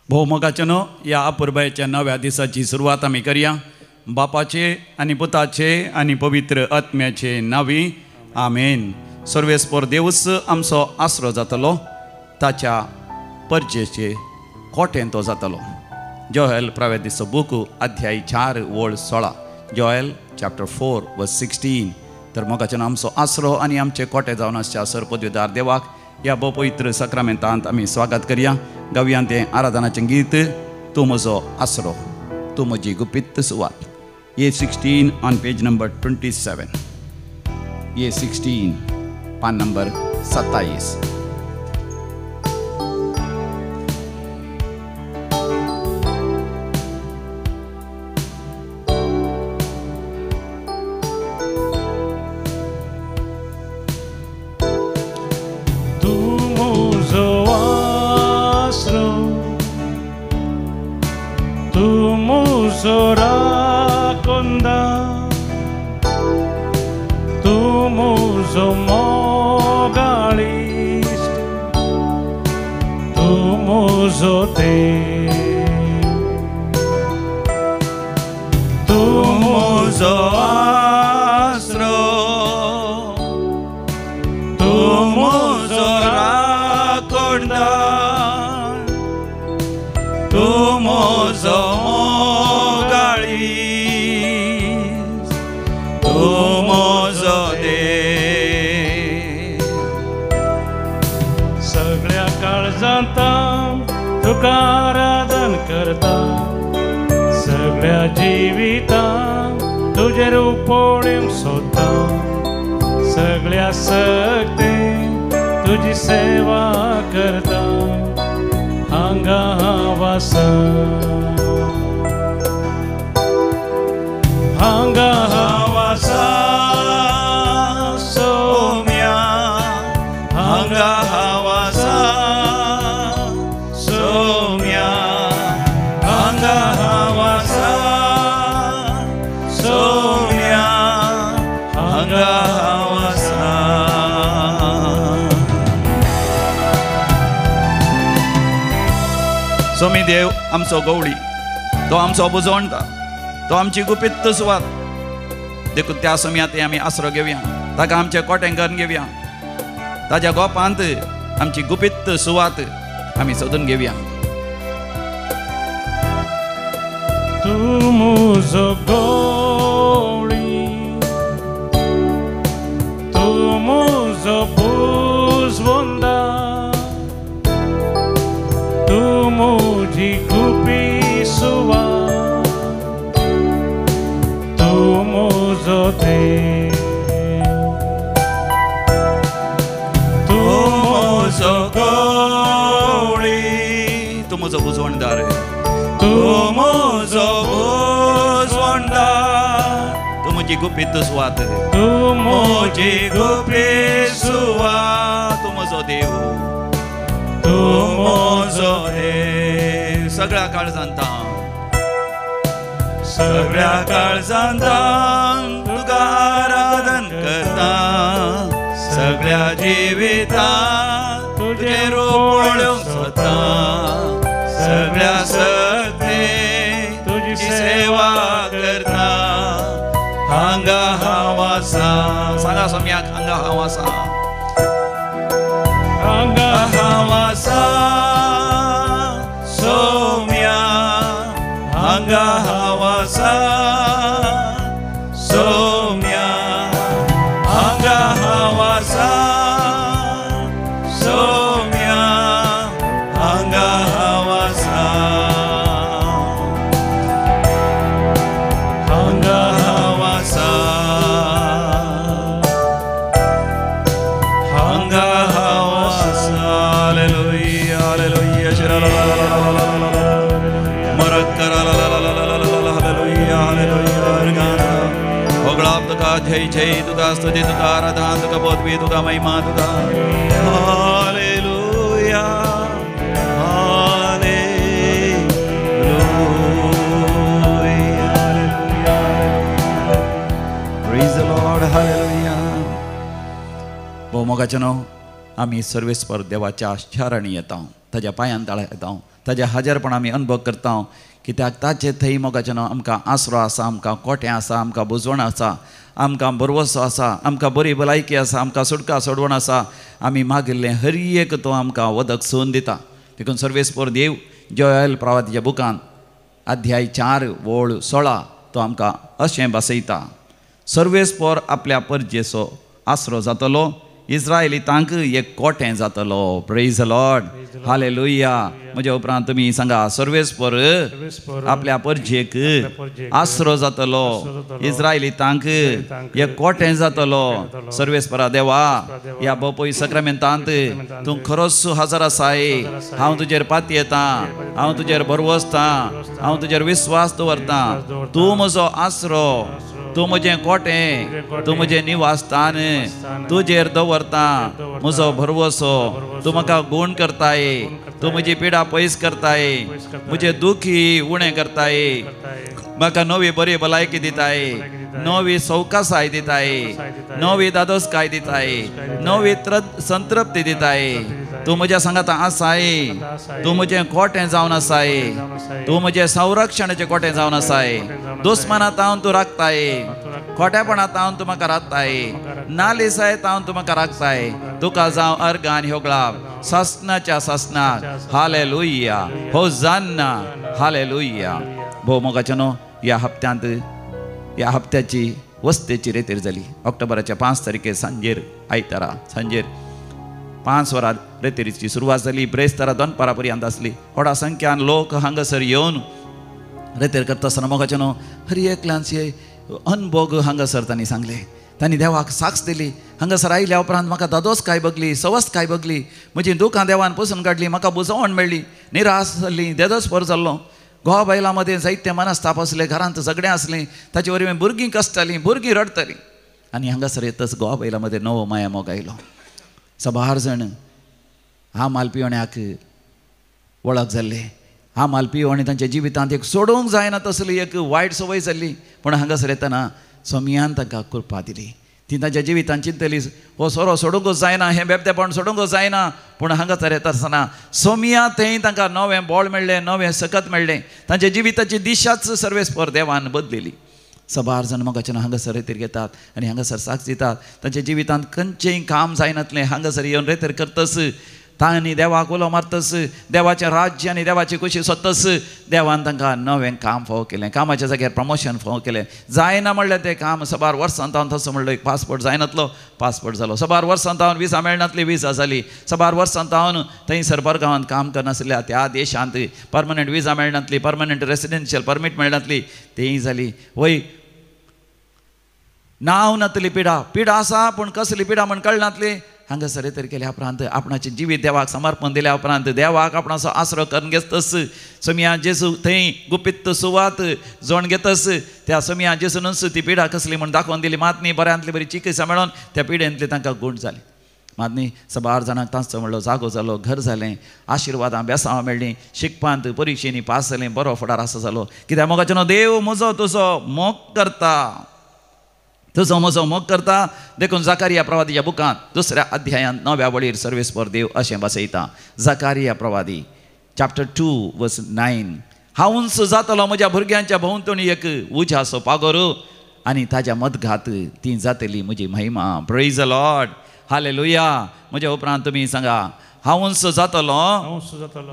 भोवमोगाच्या या अपुर्बायेच्या नव्या दिसाची सुरवात आमी करया. बापाचे आनी पुताचे आनी पवित्र आत्म्याचे नावी आमेन. सर्वेस्पर देवच आमचो आसरो जातलो, ताच्या परचेचे कोटें तो जातलो. जोएल प्रवेदीचो बूक अध्याय 4 वळ 16. जोएल चॅप्टर 4 वर्स 16. तर मोगाच्यान आमचो आसरो आनी आमचे कोटे जावन आसच्या सरपदवीदार देवाक ह्या पवित्र सक्रामेंतांत आमी स्वागत करया. गावयान तें आराधनाचें गीत तूं म्हजो आसरो, तूं म्हजी गुपीत सुवात. A16 on page number 27. A16 पान number 27. Raconda tu muso mogalist tu muso te tu muso astro tu muso raconda tu muso सगळ्या काळजांत तुका आराधन करता, सगळ्या जिवितांत तुजे रुपोळें सोदता, सगळ्या सक्तेन तुजी सेवा करता. हांगा हांव आसा, हांगा हांव आसा सोम्या, हांगा हांव आसा सोम्या, हांगा हांव आसा सोम्या, हांगा हांव आसा. सोमी देव आमचो गवळी, तो आमचो बुजवणटा, तो आमची गुपीत सुवात. देखून त्या सोम्यात आमी आसरो घेवया, ताका आमचे कोटेंकन घेवया, ताज्या गोपांत आमची गुपीत सुवात आमी सोदून घेवया. तूं म्हजो गवळी, तूं म्हजो बुजवंदा, तूं म्हजी गुपी सुवात, तूं म्हजो देव, तूं म्हजो गवळी, तूं म्हजो बुजवणदार, तूं म्हजो बुजवंदार, तूं म्हजी गुपीत सुवात, तूं म्हजी गुपी सुवात, तूं म्हजो देव, तूं म्हजो देव. सगळ्या काळजांत सगळ्या काळजांत तुका आराधन करता, सगळ्या जिवितांत तुजे रुपोळ्यो सोदता, सगळ्या सक्तेन तुजी सेवा करता. हांगा हांव आसा, सांगा सोम्याक हांगा हांव आसा, हांगा हांव आसा सोम्या, हांगा हांव आसा सोम्या, हांगा हांव आसा सोम्या, हांगा हांव आसा, हांगा हांव आसा, हांगा हांव आसा. हालेलुया हालेलुया जय जय तुका स्तुती तुका आराधना तुका पदवी तुका महिमा तुका. Hallelujah hallelujah. Praise the Lord. Hallelujah. भोवमोगाच्या आमी सर्वेस्पर देवाच्या शाराणी येता, ताज्या पांयान ताळा येता, ताजे हजरपण आमी अनुभव करता कित्याक ताचे थंय मोगाचें आमकां आसरो आसा आमकां कोटें आसा आमकां बुजवण आसा आमकां बरवसो आसा आमकां बरी भलायकी आसा आमकां सुटका सोडवण आसा आमी मागिल्लें हर एक तो आमकां वदक सोन दिता देखून सर्वेस्पर देव जोएल प्रवादीच्या बुकांत अध्याय 4 ओळ 16 तो आमकां अशें बसयता सर्वेस्पर आपल्या परजेचो आसरो जातलो इस्रायलितांक एक कोटें जातलो प्रेज द लॉर्ड हालेलुया म्हज्या उपरांत तुमी सांगा सर्वेस्पर आपल्या परजेक आसरो जातलो इस्रायलितांक एक कोटें जातलो सर्वेस्परा देवा ह्या बोपोय सक्रामेंतांत तूं खरोच हजर आसाय हांव तुजेर पाती येता हांव तुजेर भरवसता हांव तुजेर विस्वास दवरता तूं म्हजो आसरो तूं म्हजें कोटें तूं म्हजें निवासस्थान तुजेर दवरता म्हजो भरवसो तूं म्हाका गूण करताय तूं म्हजी पिडा पयस करताय म्हजें दुखी उणें करताय म्हाका नवी बरी भलायकी दिताय नवी सवकासाय दिताय नवी दादोसकाय दिताय नवी संतृप्ती दिताय तूं म्हज्या सांगात आसाय तूं म्हजें कोटें जावन आसाय तूं म्हजें संरक्षणाचें कोटें जावन आसाय दुस्मानांत हांव तूं राखताय खोटेपणांत हांव तूं म्हाका राखताय नालिसायेंत हांव तूं म्हाका राखताय तुका जावं अर्ग आनी होगलाब ससनाच्या ससनाक हालेलुया होजान्ना हालेलुया भोव मोगाचें न्हू ह्या हप्त्याची वस्तेची रेतेर जाली ऑक्टोबराच्या 5 तारखेर सांजेर आयतारा सांजेर 5 वरां रेतेरीची सुरवात जाली ब्रेस्तारा दनपारा पर्यंत आसली व्हडा संख्यान लोक हांगासर येवन रेतेर करता आसतना मोगाचें न्हू हर एकल्यांचे अनुभव हांगासर तांणी सांगले तांणी देवाक साक्ष दिली हांगासर आयल्या उपरांत म्हाका दादोस काय बगली सवस्त काय बगली म्हजी दुखां देवान पसून काडली म्हाका बुजवण मेळ्ळी निराश जाल्ली देदोसपर जाल्लो घोवा बायलां मदें जायते मनस्ताप आसले घरांत झगडें आसलें ताचे वरवीं भुरगीं कसतालीं भुरगीं रडतालीं आनी हांगासर येतच घोवा बायलां मदें नवो माया मोग आयलो सबार जाण हा मालपिवण्याक वळख जाल्ले हा मालपिवणी तांच्या जिवितांत एक सोडूंक जायना तसली एक वायट संवय जाल्ली पूण हांगासर येतना सोमयान तांकां कृपा दिली ती तांच्या जिवितांत चिंतली हो सोरो सोडूंकूच जायना हें बेबदेपण सोडूंकूच जायना पूण हांगासर येता आसतना सोमया थंय तांकां नवें बळ मेळ्ळें नवें सकत मेळ्ळें तांच्या जिविताची दिशाच सर्वेस्पर देवान बदलिली सबार जाण मोगाचें हांगासर रेतेर घेतात आनी हांगासर साक्ष दितात तांच्या जिवितांत खंयचेंय काम जायनातलें हांगासर येवन रेतेर करतस तांणी देवाक उलो मारतस देवाचें राज्य आनी देवाची खुशी सोदतस देवान तांकां नवें काम फावो केलें कामाच्या जाग्यार प्रमोशन फावो केलें जायना म्हणलें तें काम सबार वर्सांत हांव तसो म्हणलो एक पासपोर्ट जायनातलो पासपोर्ट जालो सबार वर्सांत हांव विजा मेळनातली विजा जाली सबार वर्सांत हांव थंयसर परगांवांत काम करनासल्या त्या देशांत परमनंट विजा मेळनातली परमनंट रेसिडेन्शियल परमीट मेळनातली तेंय जाली वय नांव नातली पिडा आसा पूण कसली पिडा म्हण कळनातली हांगासर रेतेर केल्या उपरांत आपणाचें जिवीत देवाक समर्पण दिल्या उपरांत देवाक आपणाचो आसरो करून घेतस सोमया जेजू थंय गुपित सुवात जोण घेतस त्या सोमया जेजूनच ती पिडा कसली म्हण दाखोवन दिली मातनी बऱ्यांतली बरी चिकित्सा मेळोन त्या पिडेंतली तांकां गूण जाली मातनी सबार जाणांक तांचो म्हणलो जागो जालो घर जालें आशिर्वादां बेसांव मेळ्ळीं शिकपांत परिक्षेनी पास जालें बरो फुडार आसा जालो कित्याक मोगाचें देव म्हजो तुजो मोग करता तुजो म्हजो मोग करता देखून जकारिया प्रवादीच्या बुकांत 2 अध्यायांत 9व्या वळीर सर्वेस्पर देव अशें बसयता जकारिया प्रवादी चॅप्टर 2 वर्स 9 हांव उंच जातलो म्हज्या भुरग्यांच्या भोंवतणी एक उज्याचो पागोर आनी ताच्या मदघात ती जातली म्हजी महिमा प्रेज द लॉर्ड हालेलुया म्हज्या उपरांत तुमी सांगा हांव उंच जातलो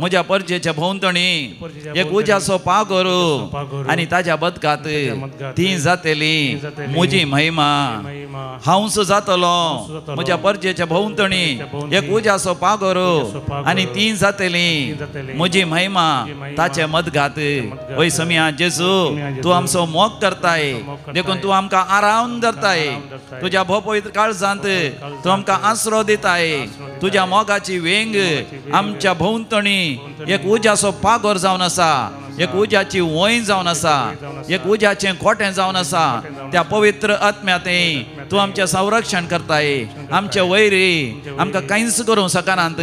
म्हज्या परजेच्या भोंवतणी एक उज्याचो पागोर आनी ताच्या बदकात ती जातली म्हजी महिमा हांव उंच जातलो म्हज्या परजेच्या भोंवतणी एक उज्याचो पागोर आनी ती जातली म्हजी महिमा ताचे मदगात वय सोमया जेजू तूं आमचो मोग करताय देखून तूं आमकां आराम धरताय तुज्या भोपयत काळजांत तूं आमकां आसरो दिताय तुज्या मोगाची वेंग आमच्या भोंवतणी एक उज्याचो पागोर जावन आसा एक उज्याची वय जावन आसा एक उज्याचें कोटें जावन आसा त्या पवित्र आत्म्यातय तूं आमचें संरक्षण करताय आमचे वैरी आमकां कांयच करूंक शकनात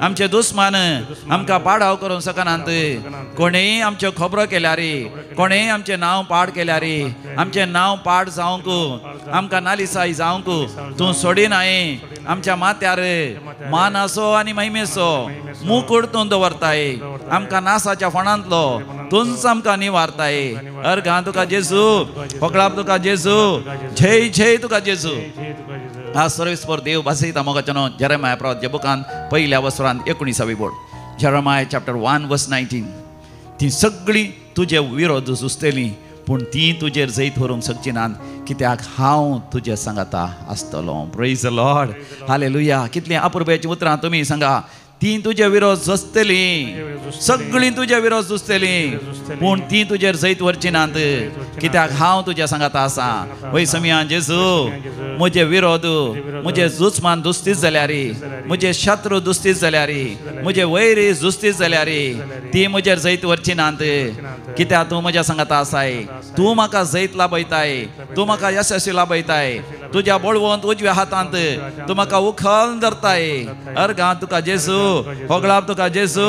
आमचे दुस्मान आमकां पाडाव करूंक शकनात कोणेय आमच्यो खबरो केल्यार कोणेय आमचें नांव पाड केल्यार आमचें नांव पाड जावंक आमकां नालिसाई जावंक तूं सोडिनाय आमच्या माथ्यार मान असो आनी महिमेचो मुकुट तूं दवरताय आमकां नासाच्या फोंडांतलो तूंच आमकां निवारताय अर्घां तुका जेजू फकळाप तुका जेजू जय जय तुका जेजू हा सर्वेस्पर देव भासयता मोगाच्या न्हू जेरेमाया प्रवाच्या बुकांत पयल्या वस्त्रांत 19 बोड जेरेमाया चॅप्टर 1:19 ती सगळीं तुजे विरोध झुजतलीं पूण ती तुजेर जैत व्हरूंक शकची नात कित्याक हांव तुजे सांगाता आसतलो प्रेज द लॉर्ड हालेलुया कितलीं अपुरबायेचीं उतरां तुमी सांगा ती तुजे विरोध झुजतलीं सगळीं तुजे विरोध झुजतलीं पूण ती तुजेर जैत व्हरची नात कित्याक हांव तुज्या सांगाता आसा वय समिया जेजू म्हजे विरोध म्हजे जुजमान दुस्तीच जाल्यार म्हजे शत्रू दुस्तीच जाल्यार म्हजे वैरी जुस्तीच जाल्यार ती म्हजेर जैत व्हरची नात कित्याक तूं म्हज्या सांगाता आसाय तूं म्हाका जैत लाभयताय तूं म्हाका यशस्वी लाभयताय तुज्या बळवंत उजव्या हातांत तूं म्हाका उखल धरताय अर्घां तुका जेजू होगळाप तुका जेजू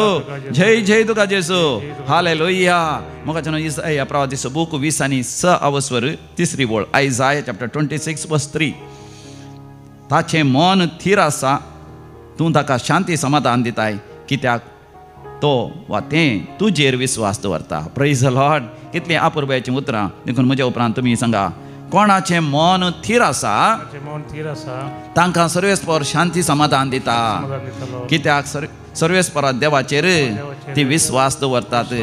जय जय तुका जेजू हालेलुया मोगाच्या इसाया प्रवादीचो बूक 20:6 3 बोळ आयजाया चॅप्टर 26:3 ताचें मन थीर आसा तूं ताका शांती समाधान दिताय कित्याक तो वा तें तुजेर विस्वास दवरता प्रेज द लॉर्ड कितलीं अपुरबायेचीं उतरां देखून म्हज्या उपरांत तुमी सांगा कोणाचें मन थीर आसा तांकां सर्वेस्पर शांती समाधान दिता कित्याक सर्वेस्परा देवाचेर ती विस्वास दवरतात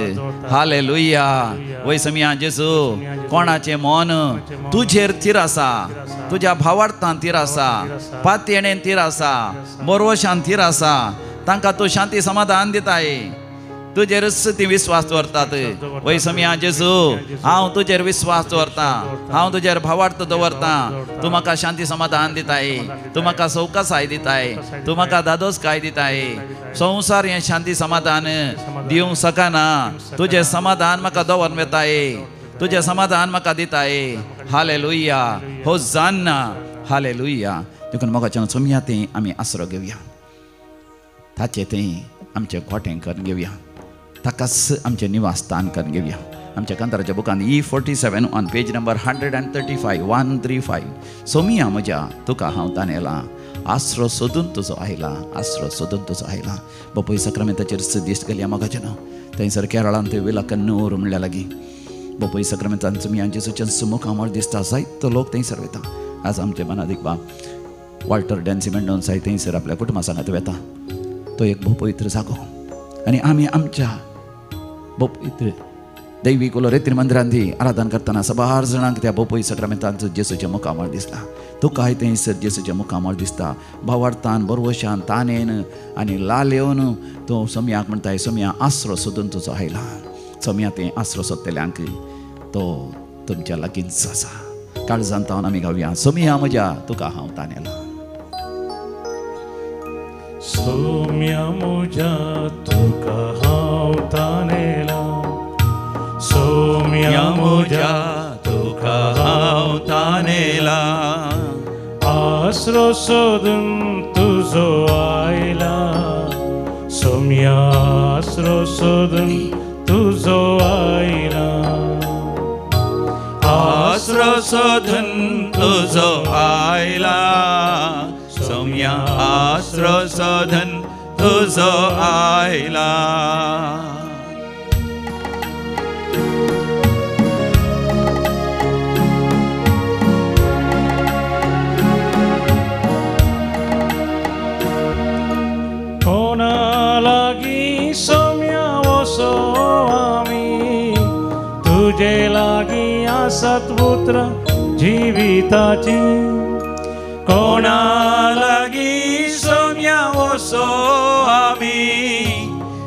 हालेलुया वय समिया जेजू कोणाचें मन तुजेर थीर आसा तुज्या भावार्थांत थीर आसा पातयेणेन थीर आसा बरोशान थीर आसा तांकां तूं शांती समाधान दिताय तुजेरच ती विस्वास दवरतात वय समिया जेजू हांव तुजेर विस्वास दवरता हांव तुजेर भावार्थ दवरता तूं म्हाका शांती समाधान दिताय तूं म्हाका सवकासाय दिताय तूं म्हाका दादोसकाय दिताय संवसार हें शांती समाधान दिवंक शकना तुजें समाधान म्हाका दवरून येताय तुजें समाधान म्हाका दिताय हालेलुया होसान्ना हालेलुया देखून मोगाच्या समिया तें आमी आसरो घेवया ताचें तें आमचें खोटें करून घेवया ताकाच आमचें निवासस्थान करून घेवया आमच्या कांताराच्या बुकान E47 ऑन पेज नंबर 135 सोमिया म्हज्या तुका हांव तानेला आसरो सोदून तुजो आयला आसरो सोदून तुजो आयला बापूय सक्रामेंताचेर दिश्ट गेल्या मोगाचें न्हू थंयसर केरळांत विलाकन्नूर म्हणल्या लागीं बापूय सक्रामेंतान सोमिया जेजूच्या मुखामळ दिसता जायतो लोक थंयसर वता आज आमचे मनादीक बाब वॉल्टर डॅन्सी मेंडोन साय थंयसर आपल्या कुटुंबा सांगात वता तो एक भोव पवित्र जागो आनी आमी आमच्या भोव पवित्र दैवीक रेतीन मंदिरांनी आराधन करतना सबार जाणांक त्या भोव सक्रामेंतांचो जेजूच्या मुखामळ दिसता तुकाय थंयसर जेजूच्या मुखामळ दिसता भावार्थान बरवशान ताणेन आनी लाल येवन तो सोमयाक म्हणटाय सोमया आसरो सोदून तुजो आयला सोमया तें आसरो सोदतल्यांक तो तुमच्या लागींच आसा काळजांत तावन आमी गावया सोमया म्हज्या तुका हांव ताणेला सोम्या म्हज्या तुका हांव ताणेला सोम्या म्हज्या तुका हांव ताणेला आसरो सोदून तुजो आयला सोम्या आसरो सोदून तुजो आयला आसरो सोदून तुजो आयला सोम्या आसरो सोदून तुजो आयला कोणा लागीं सोम्या वसो आमी तुजे लागीं आसात उतरां जिविताची कोणा लागीं सोम्या वसो आमी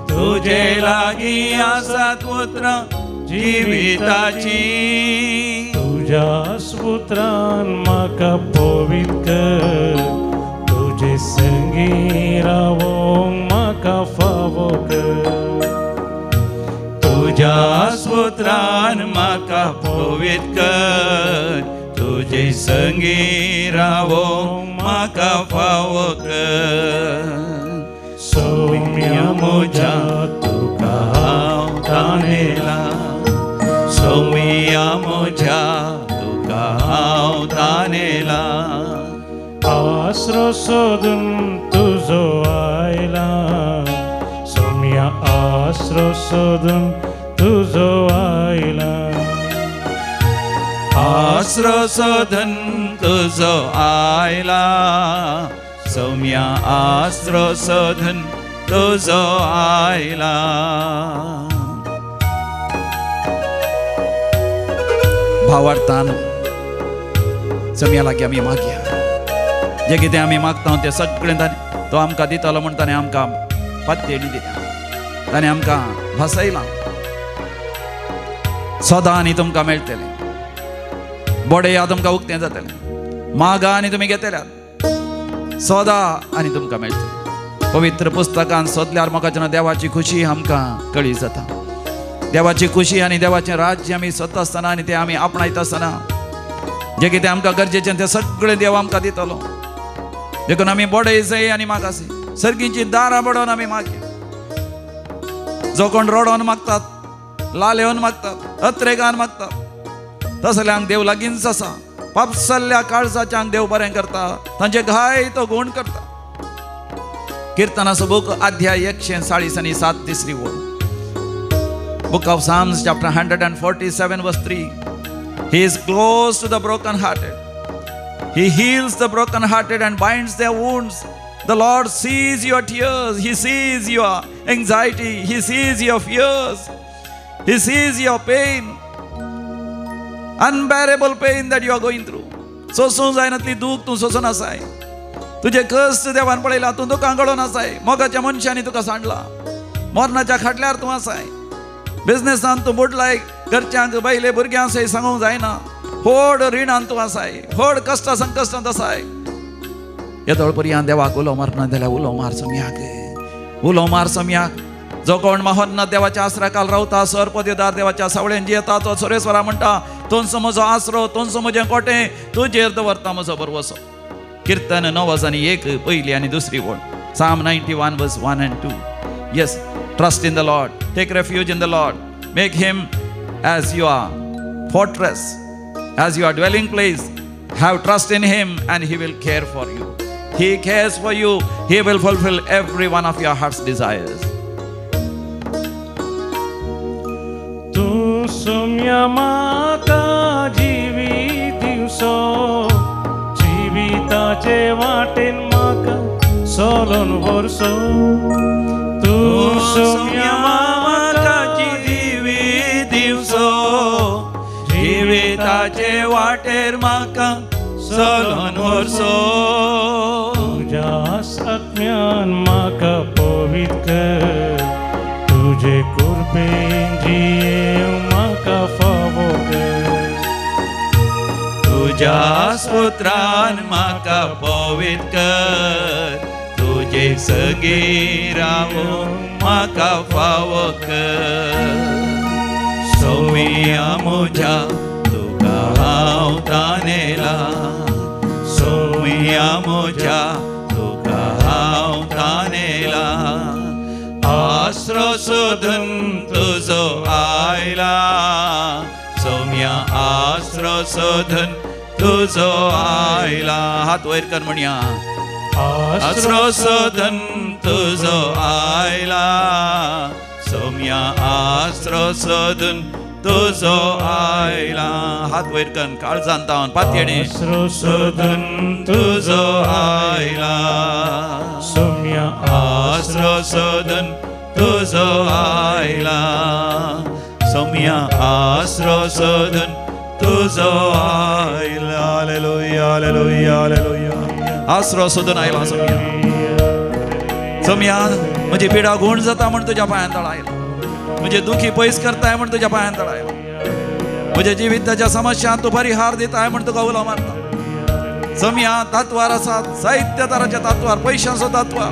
तुजे लागीं आसात उतरां जिविताची तुज्या सुत्रान म्हाका पवित कर तुजे संगी रावोंक म्हाका फावो कर तुज्या सुत्रान म्हाका पवित कर तुजे संगी रावोंक म्हाका फावो कर सोम्या म्हज्या तुका हांव ताणेला सोम्या म्हज्या तुका हांव ताणेला आसरो सोदून तुजो आयला सोम्या आसरो सोदून तुजो आयला आसरो सोदून तुजो आयला सौम्या आसरो सोदून तुजो आयला भावार्थान सौम्या लागीं आमी मागया जे कितें आमी मागता तें सगळें तो आमकां दितलो म्हण ताणें आमकां पात्येणी दिल्या ताणें आमकां भासयलां सदां आनी तुमकां मेळटलें बोडया तुमकां उक्तें जातलें मागा आनी तुमी घेतल्यात सदां आनी तुमकां मेळटलें पवित्र पुस्तकांत सोदल्यार म्हाका जेन्ना देवाची खुशी आमकां कळी जाता देवाची खुशी आनी देवाचें राज्य आमी सोदता आसतना आनी तें आमी आपणायता आसतना जें कितें आमकां गरजेचें तें सगळें देव आमकां दितलो देखून आमी बोडयसय आनी मागासय सर्गींची दारां बडोवन आमी मागया जो कोण रडोन मागतात लालेवन मागतात अत्रेगान मागतात तसल्यांक देव लागींच आसा पापसल्ल्या काळजाच्यांक देव बरें करता तांचे घाय तो गुण करता किर्तनाचो बूक अध्याय 147 तिसरी ओळ Book of Psalms chapter 147 verse 3 He is close to the broken-hearted He heals the broken-hearted and binds their wounds The Lord sees your tears He sees your anxiety He sees your fears He sees your pain Unbearable pain that you are going through सोसूं जायनातली दूख तूं सोसून आसाय तुजे कश्ट देवान पळयला तूं दुखां गळोन आसाय मोगाच्या मनशांनी तुका सांडला मरणाच्या खाटल्यार तूं आसाय बिझनेसान तूं बुडलाय घरच्यांक बायले भुरग्यांक सय सांगूंक जायना व्हड रिणान तूं आसाय व्हड कश्टा संकश्टांत आसाय येदोळ पर्यंत देवाक उलो मारना जाल्यार उलो मार सम्याक उलो मार सम्याक जो कोण महान देवाच्या आसऱ्याखाल रावता सर्पदेदार देवाच्या सावळेन जियेता तो सुरेश्वरा म्हणटा तोंच म्हजो आसरो तोंच म्हजें कोटें तुजेर दवरता म्हजो भरवसो कीर्तन 9:1 पयली आनी दुसरी ओळ Psalm 91 verse 1 and 2 Yes Trust in the Lord. Take refuge in the Lord. Make Him as your fortress, as your dwelling place. Have trust in Him and He will care for you. He cares for you. He will fulfill every one of your heart's desires. तू सोम्या माका जिवीत दिवसो जिविताचे वाटेन माका सोलोन व्हरसो तू सोम्या माका जिवीत दिवसो जिविताचे वाटेर म्हाका सोलोन व्हरसो तुज्या आत्म्यान म्हाका पवित्र कर तुजे कृपेन जियेव म्हाका फावो कर तुज्या स्तोत्रान म्हाका पवित्र कर तुजे सगळे रावो म्हाका फावो कर सौम्या म्हज्या तुका हांव तानेला सौम्या म्हज्या तुका हांव तानेला आसरो सोदून तुजो आयला सौम्या आसरो सोदून तुजो आयला हात वयर कर म्हणया आसरो सोदून तुजो आयला सौम्या आसरो सोदून तुजो आयला हात वयर कर काळजांत तावन पातयेणे आसरो सोदून तुजो आयला सौम्या आसरो सोदून तुजो आयला सौम्या आसरो सोदून तुजो आयला हालेलुया हालेलुया हालेलुया आसरो सोदून आयला सौम्या म्हजी पिडा गुण जाता म्हण तुज्या पांयां तळ आयला म्हजे दुखी पयस करताय म्हण तुज्या पांयां तळ आयला म्हज्या जिविताच्या समस्या तूं परिहार दिताय म्हण तुका उलो मारता सौम्या तातवार आसात साहित्य तराच्या तातवार पयशांचो तातवार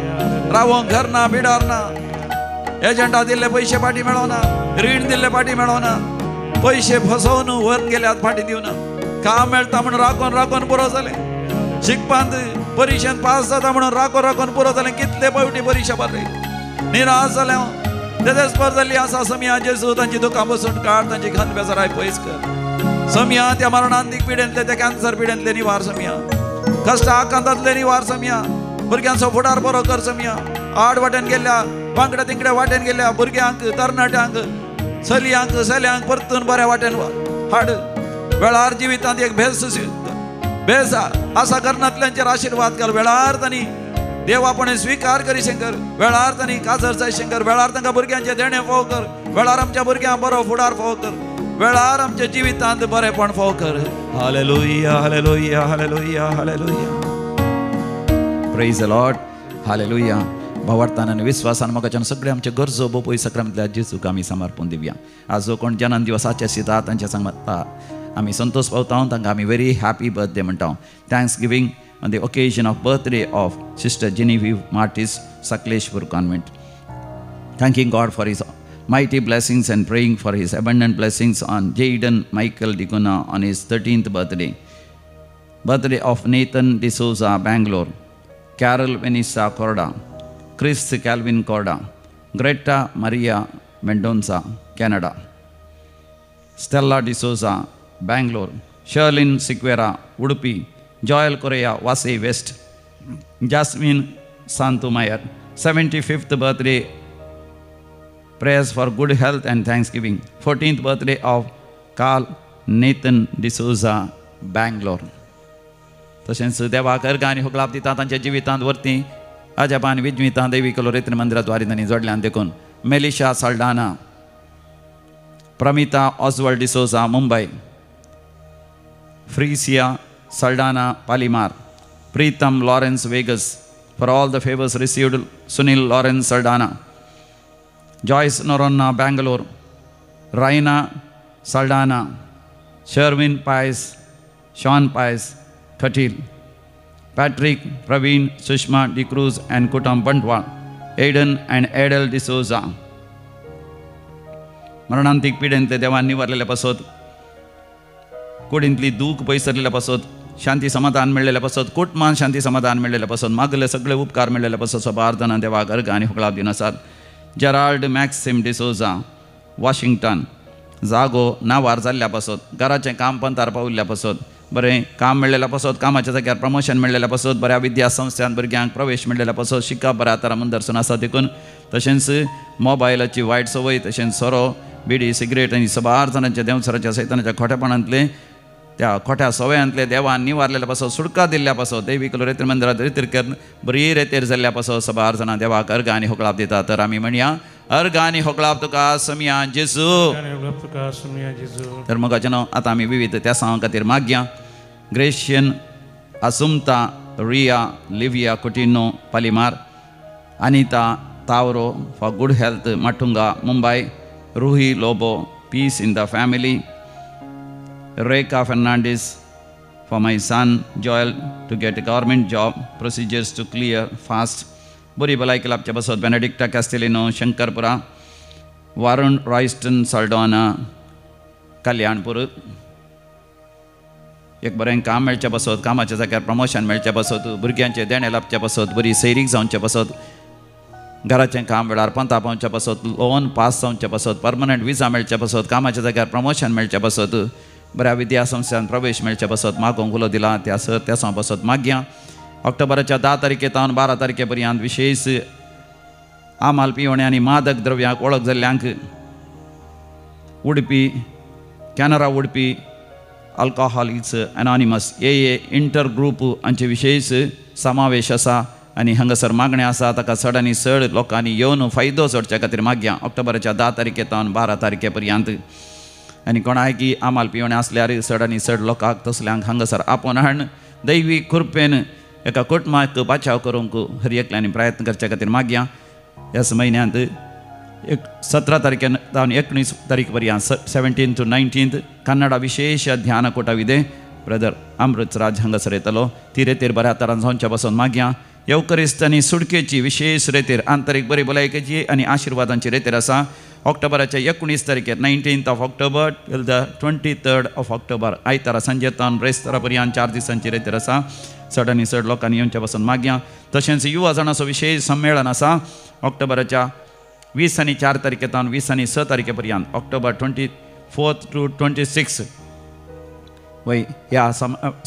रावोंक घर ना बिडार ना एजंटा दिल्ले पयशे फाटी मेळोना रीण दिल्ले फाटी मेळोना पयशे फसोवन व्हरून गेल्यात फाटी दिवना काम मेळटा म्हणून राखोन राखोन पुरो जालें शिकपांत परिक्षेंत पास जाता म्हणून राखोन राखोन पुरो जालें कितले फावटी परिक्षा भरली निराश जालें हांव तेजेच पर जाल्ली आसा सौम्या जेजू तांची दुकां बसून काड तांची खंत बेजाराय पयस कर सौम्या त्या मरणांतीक पिडेंतले त्या कॅन्सर पिडेंतले निवार सौम्या कष्टा आकांतातले निवार सम्या भुरग्यांचो फुडार बरो कर सम्या आड वाट्यान गेल्या वांगड्या तिंगड्या वाट्यान गेल्या भुरग्यांक तरणाट्यांक चलयांक चल्यांक परतून बऱ्या वाट्यान हाड वेळार जिवितांत एक भेस आसा करणातल्यांचेर आशीर्वाद कर वेळार तांणी देवापणे स्वीकार करी शंकर वेळार तांणी काजर जाय शंकर वेळार तांकां भुरग्यांचे देणे फोव कर वेळार आमच्या भुरग्यांक बरो फुडार फोव कर वेळार आमच्या जिवितांत बरेपण फोव कर hallelujah hallelujah hallelujah hallelujah praise the Lord hallelujah भावार्थान आनी विश्वासान मोगाच्यान सगळे आमचे गरजो बोपय सक्रांतल्या जेजूक आमी समर्पण दिवया आज जो कोण जनान दिवसाचे आशिता तांच्या सांगता आमी संतोष पावता तांकां आमी व्हेरी हॅपी बर्थडे म्हणटा thanks giving on the occasion of birthday of Sister Genevieve Martis, Sakleshpur Convent. Thanking God for His mighty blessings and praying for His abundant blessings on Jayden Michael Diguna on his 13th birthday. Birthday of Nathan D'Souza, Bangalore. Carol Vanessa Corda. Chris Calvin Corda. Greta Maria Mendonça, Canada. Stella D'Souza, Bangalore. Sherlyn Siquera, Udupi. Joel Correa, Wasai West. Jasmine Santumayer, 75th birthday. Prayers for good health and thanksgiving. 14th birthday of Carl Nathan D'Souza, Bangalore. तशेंच देवाक अर्घ आनी होगलाप दिता तांच्या जिवितांत वर्ती अजापान विजवितां दैवी कलोरेत्र मंदिराद्वारे तांणी जोडल्यान देखून Melisha Saldanha, Pramita Oswald D'Souza, Mumbai. Freesia Saldana Palimar, Preetham Lawrence Vegas, for all the favors received, Sunil Lawrence Saldana, Joyce Noronna Bangalore, Raina Saldana, Sherwin Pais, Sean Pais, Katil, Patrick, Praveen, Sushma De Cruz and Kutam Bandwal, Aiden and Adel D'Souza. मरणांतीक पिडेंतले देवान निवारलेल्या पासत कुडींतली दूख पयसरलेल्या पासत शांती समाधान मेळ्ळेल्या पासत कुटुंबान शांती समाधान मेळ्ळेल्या पासत मागले सगळे उपकार मेळ्ळेल्या पासत सबार्थना देवाक अर्घ आनी होगलाप दिनासात. Gerald Maxim D'Souza, Washington. जागो नावार जाल्ल्या पासत घराचें काम पंतार पाविल्ल्या पासत बरें काम मेळ्ळेल्या पासत कामाच्या जाग्यार प्रमोशन मेळ्ळेल्या पासत बऱ्या विद्या संस्थांत भुरग्यांक प्रवेश मेळ्ळेल्या पासत शिकप बऱ्या तरा मुंदरसून आसा देखून तशेंच मोबायलाची वायट संवय तशेंच सोरो बिडी सिगरेट आनी सबार जाणांच्या देंवसराच्या सैतानाच्या खोटेपणांतले त्या खोट्या सवयांतले देवान निवारलेल्या पासत सुटका दिल्ल्या पासत दैवी कलोरेत्र मंदिरांत रितीर बरी रेतेर जाल्ल्या पासत सबार जाणां देवाक अर्घ आनी होगलाप दिता. तर आमी म्हणया अर्घ आनी होगलाप तुका समिया जेजू. तर मोगाचें आतां आमी विविध त्या सांवा खातीर मागया. Gracian Assumpta Riya Livia Coutinho Palimar, Anita Tauro for good health Matunga Mumbai, Ruhi Lobo peace in the family, Reka Fernandez for my son Joel to get a government job, procedures to clear fast. Buri Balai Kilapcha Basot, Benedicta Castellino, Shankarpura, Varun Royston Saldana, Kalyanpur. एक बरें काम मेळचें पासत कामाच्या जाग्यार promotion मेळचें पासत भुरग्यांचे देणे लाभचे पासत बरी सैरीक जावचें पासत घराचें काम वेळार पंता पावचें पासत लोन पास जावचें पासत परमनंट विजा मेळचें पासत कामाच्या जाग्यार प्रमोशन मेळचें पासत बऱ्या विद्या संस्थांत प्रवेश मेळचे पासत मागोंक उलो दिला त्या पासत मागया. ऑक्टोबराच्या 10 तारखेतावन 12 तारखे पर्यंत विशेष आमाल पिवणे आनी मादक द्रव्यांक वळख जाल्ल्यांक Udupi Canara Udupi alcoholics anonymous inter group हांचे विशेष समावेश आसा आनी हांगासर मागणें आसा ताका चड आनी चड लोकांनी येवन फायदो जोडचे खातीर मागया. ऑक्टोबराच्या 10 तारखेतावन 12 तारखे पर्यंत आनी कोणाय की आमाल पिवणे आसल्यार चड आनी चड लोकांक तसल्यांक हांगासर आपोवन हाडून दैवी कृपेन एका कुटुंबाक बचाव करूंक हर एकल्यांनी प्रयत्न करचे खातीर मागया. ह्याच म्हयन्यांत 17 तारखेतावन 19 तारीख पर्यंत 17 to 19 कन्नडा विशेष ध्यानकूटा विदे ब्रदर अमृतराज हांगासर येतलो. ती रेतेर बऱ्या तरान जावचे पासून मागया. येवकरिस्त आनी सुडकेची विशेष रेतेर आंतरीक बरी भलायकेची आनी आशिर्वादांची रेतेर आसा. ऑक्टोबराच्या 19 तारखेर 19th of October till the 23rd of October आयतारा सांजेतान ब्रेस्तारा पर्यंत 4 दिसांची रेतेर आसा. चड आनी चड लोकांनी येवचे पासून मागया. तशेंच युवा जाणांचो विशेष संमेलन आसा ऑक्टोबराच्या 20 आनी 4 तारखेतान 20 आनी 6 तारखे पर्यंत ऑक्टोबर 24th to 26 वय ह्या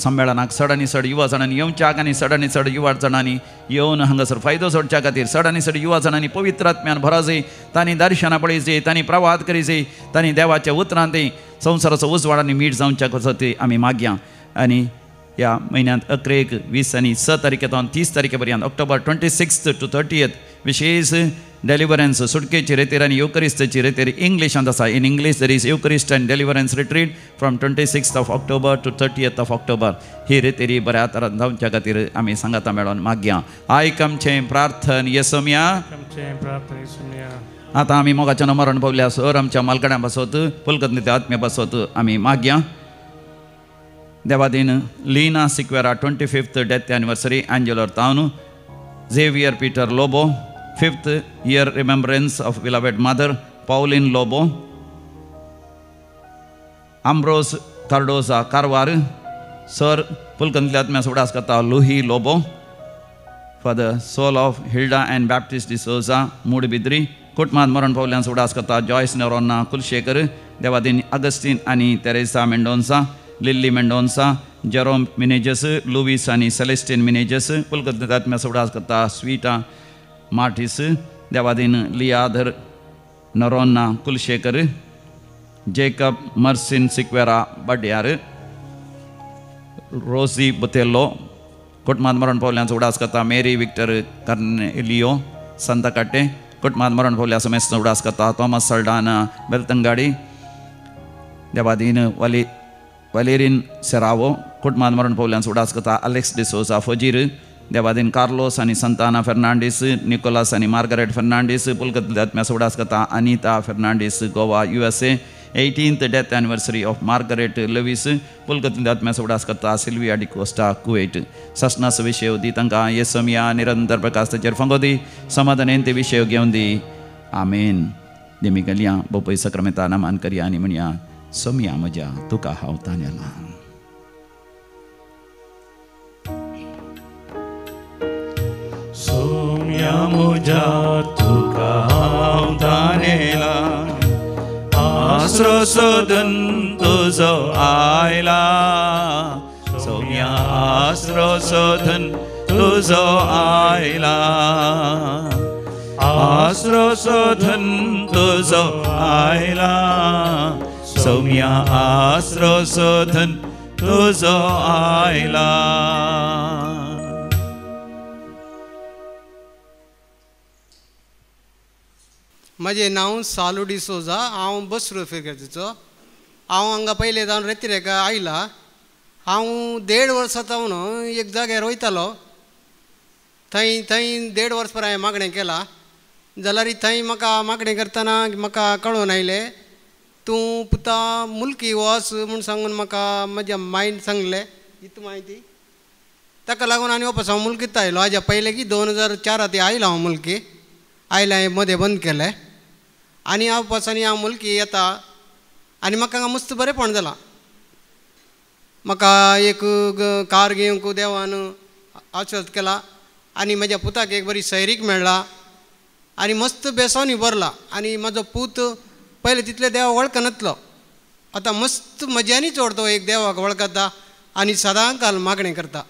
संमेलनाक चड आनी चड युवा जाणांनी येवच्याक आनी चड आनी चड युवा जाणांनी येवन हांगासर फायदो सोडच्या खातीर चड आनी चड युवा जाणांनी पवित्र आत्म्यान भराजय तांणी दर्शनां पळयचें तांणी प्रवाद करीचें तांणी देवाच्या उतरांत संवसाराचो उजवाड आनी मीठ जावच्या कसो ते आमी मागया आनी ह्या म्हयन्यांत 11, 20 आनी 6 तारखेतावन 30 तारखे पर्यंत ऑक्टोबर 26 to 30 विशेष डेलिव्हरन्स सुटकेची रेतेर आनी युकरिस्टची रेतेर इंग्लिशांत आसा. In English there is Eucharist and deliverance retreat from 26 October to 30 October. ही रेतेरी बऱ्या तरान जावच्या खातीर आमी सांगाता मेळोन मागया. आयकमचें प्रार्थन येसोम्या. आतां आमी मोगाच्या मरण पावल्या सर आमच्या मालकड्यां पासत पुलकत्नीच्या आत्म्या पासत आमी मागया. देवादीन Leena Sequeira 25th death anniversary Angelore town. Xavier Peter Lobo 5th year remembrance of beloved mother Pauline Lobo. Ambrose Cardoza Carvar Sir पुलकंतल्या आत्म्यास उडास करता लुही Lobo. For the soul of Hilda and Baptist D'Souza Mudbidri कुटुंबात मरण पावल्यांस उडास करता जॉयस नेरोना कुलशेखर. देवादीन अगस्टीन आनी Teresa Mendonca, Lily Mendonca, Jerome Menezes, Louis आनी सेलेस्टिन मिनेजस. पुलकंतल्या आत्म्यास उडास करता स्वीटा मार्टिस. देवादीन लियाधर नरोना कुलशेखर, जेकब मर्सिन सिक्वेरा बड्यार, रोसी बुतेल्लो. कुटुंबात मरण पावल्यांस उडास करता मेरी विक्टर कर्नेलियो संतकाटे. कुटुंबात मरण पावल्या समेत उडास करता थॉमस सल्डाना बेलतंगाडी. देवादीन वलेरिन सेरावो. कुटुंबात मरण पावल्यांस उडास करता अलेक्स डिसोजा फजीर. देवादीन कार्लोस आनी संताना फेर्नांडीस, निकोलास आनी मार्गरेट फेर्नांडीस. पुलकंतल्या आत्म्यास उडास करता Anita Fernandes Goa USA. 18th death anniversary of Margaret Lewis. पुलकंतल्या आत्म्यास उडास करता सिल्विया डिकोस्टा कुवेट. ससनास विषय दी तांकां येसोमिया निरंतर प्रकाश तेचेर फंगोदी समाधानेन ते विषय घेवन दी. आमेन. देमी गेल्या बोपय सक्रामेंता नामान करया आनी म्हणया सोमिया म्हज्या तुका हांव तानेला. सोम्या म्हज्या तुका हांव तानेला, आसरो सोदून तुजो आयला. सोम्या आसरो सोदून तुजो आयला, आसरो सोदून तुजो आयला. सोम्या आसरो सोदून तुजो आयला. म्हजें नांव सालू डिसोजा. हांव बस फिरकेचो. हांव हांगा पयले जावन रेतिरेका आयला. हांव 1.5 वर्सां जावन एक जाग्यार वयतालो. थंय 1.5 वर्स पर हांवें मागणें केलां. जाल्यार थंय म्हाका मागणें करतना म्हाका कळून आयलें तूं पुता मुल्की वच म्हूण सांगून म्हाका म्हज्या मायन सांगलें इतू म्हायती. ताका लागून आनी वापस हांव मुल्कीत आयलो. हाज्या पयले की 2004 आयलो हांव मुल्की. आयलें हांवें मदें बंद केलें आनी हांव पासांनी हांव मुल्की येता आनी म्हाका हांगा मस्त बरेंपण जालां. म्हाका एक कार घेवंक देवान आशीर्वाद केला आनी म्हज्या पुताक एक बरी सैरीक मेळ्ळा आनी मस्त बेसोनी भरला. आनी म्हाजो पूत पयले तितले देवा वळखनासलो. आतां मस्त मजानी चोड तो एक देवाक वळखता आनी सदांकाल मागणें करता.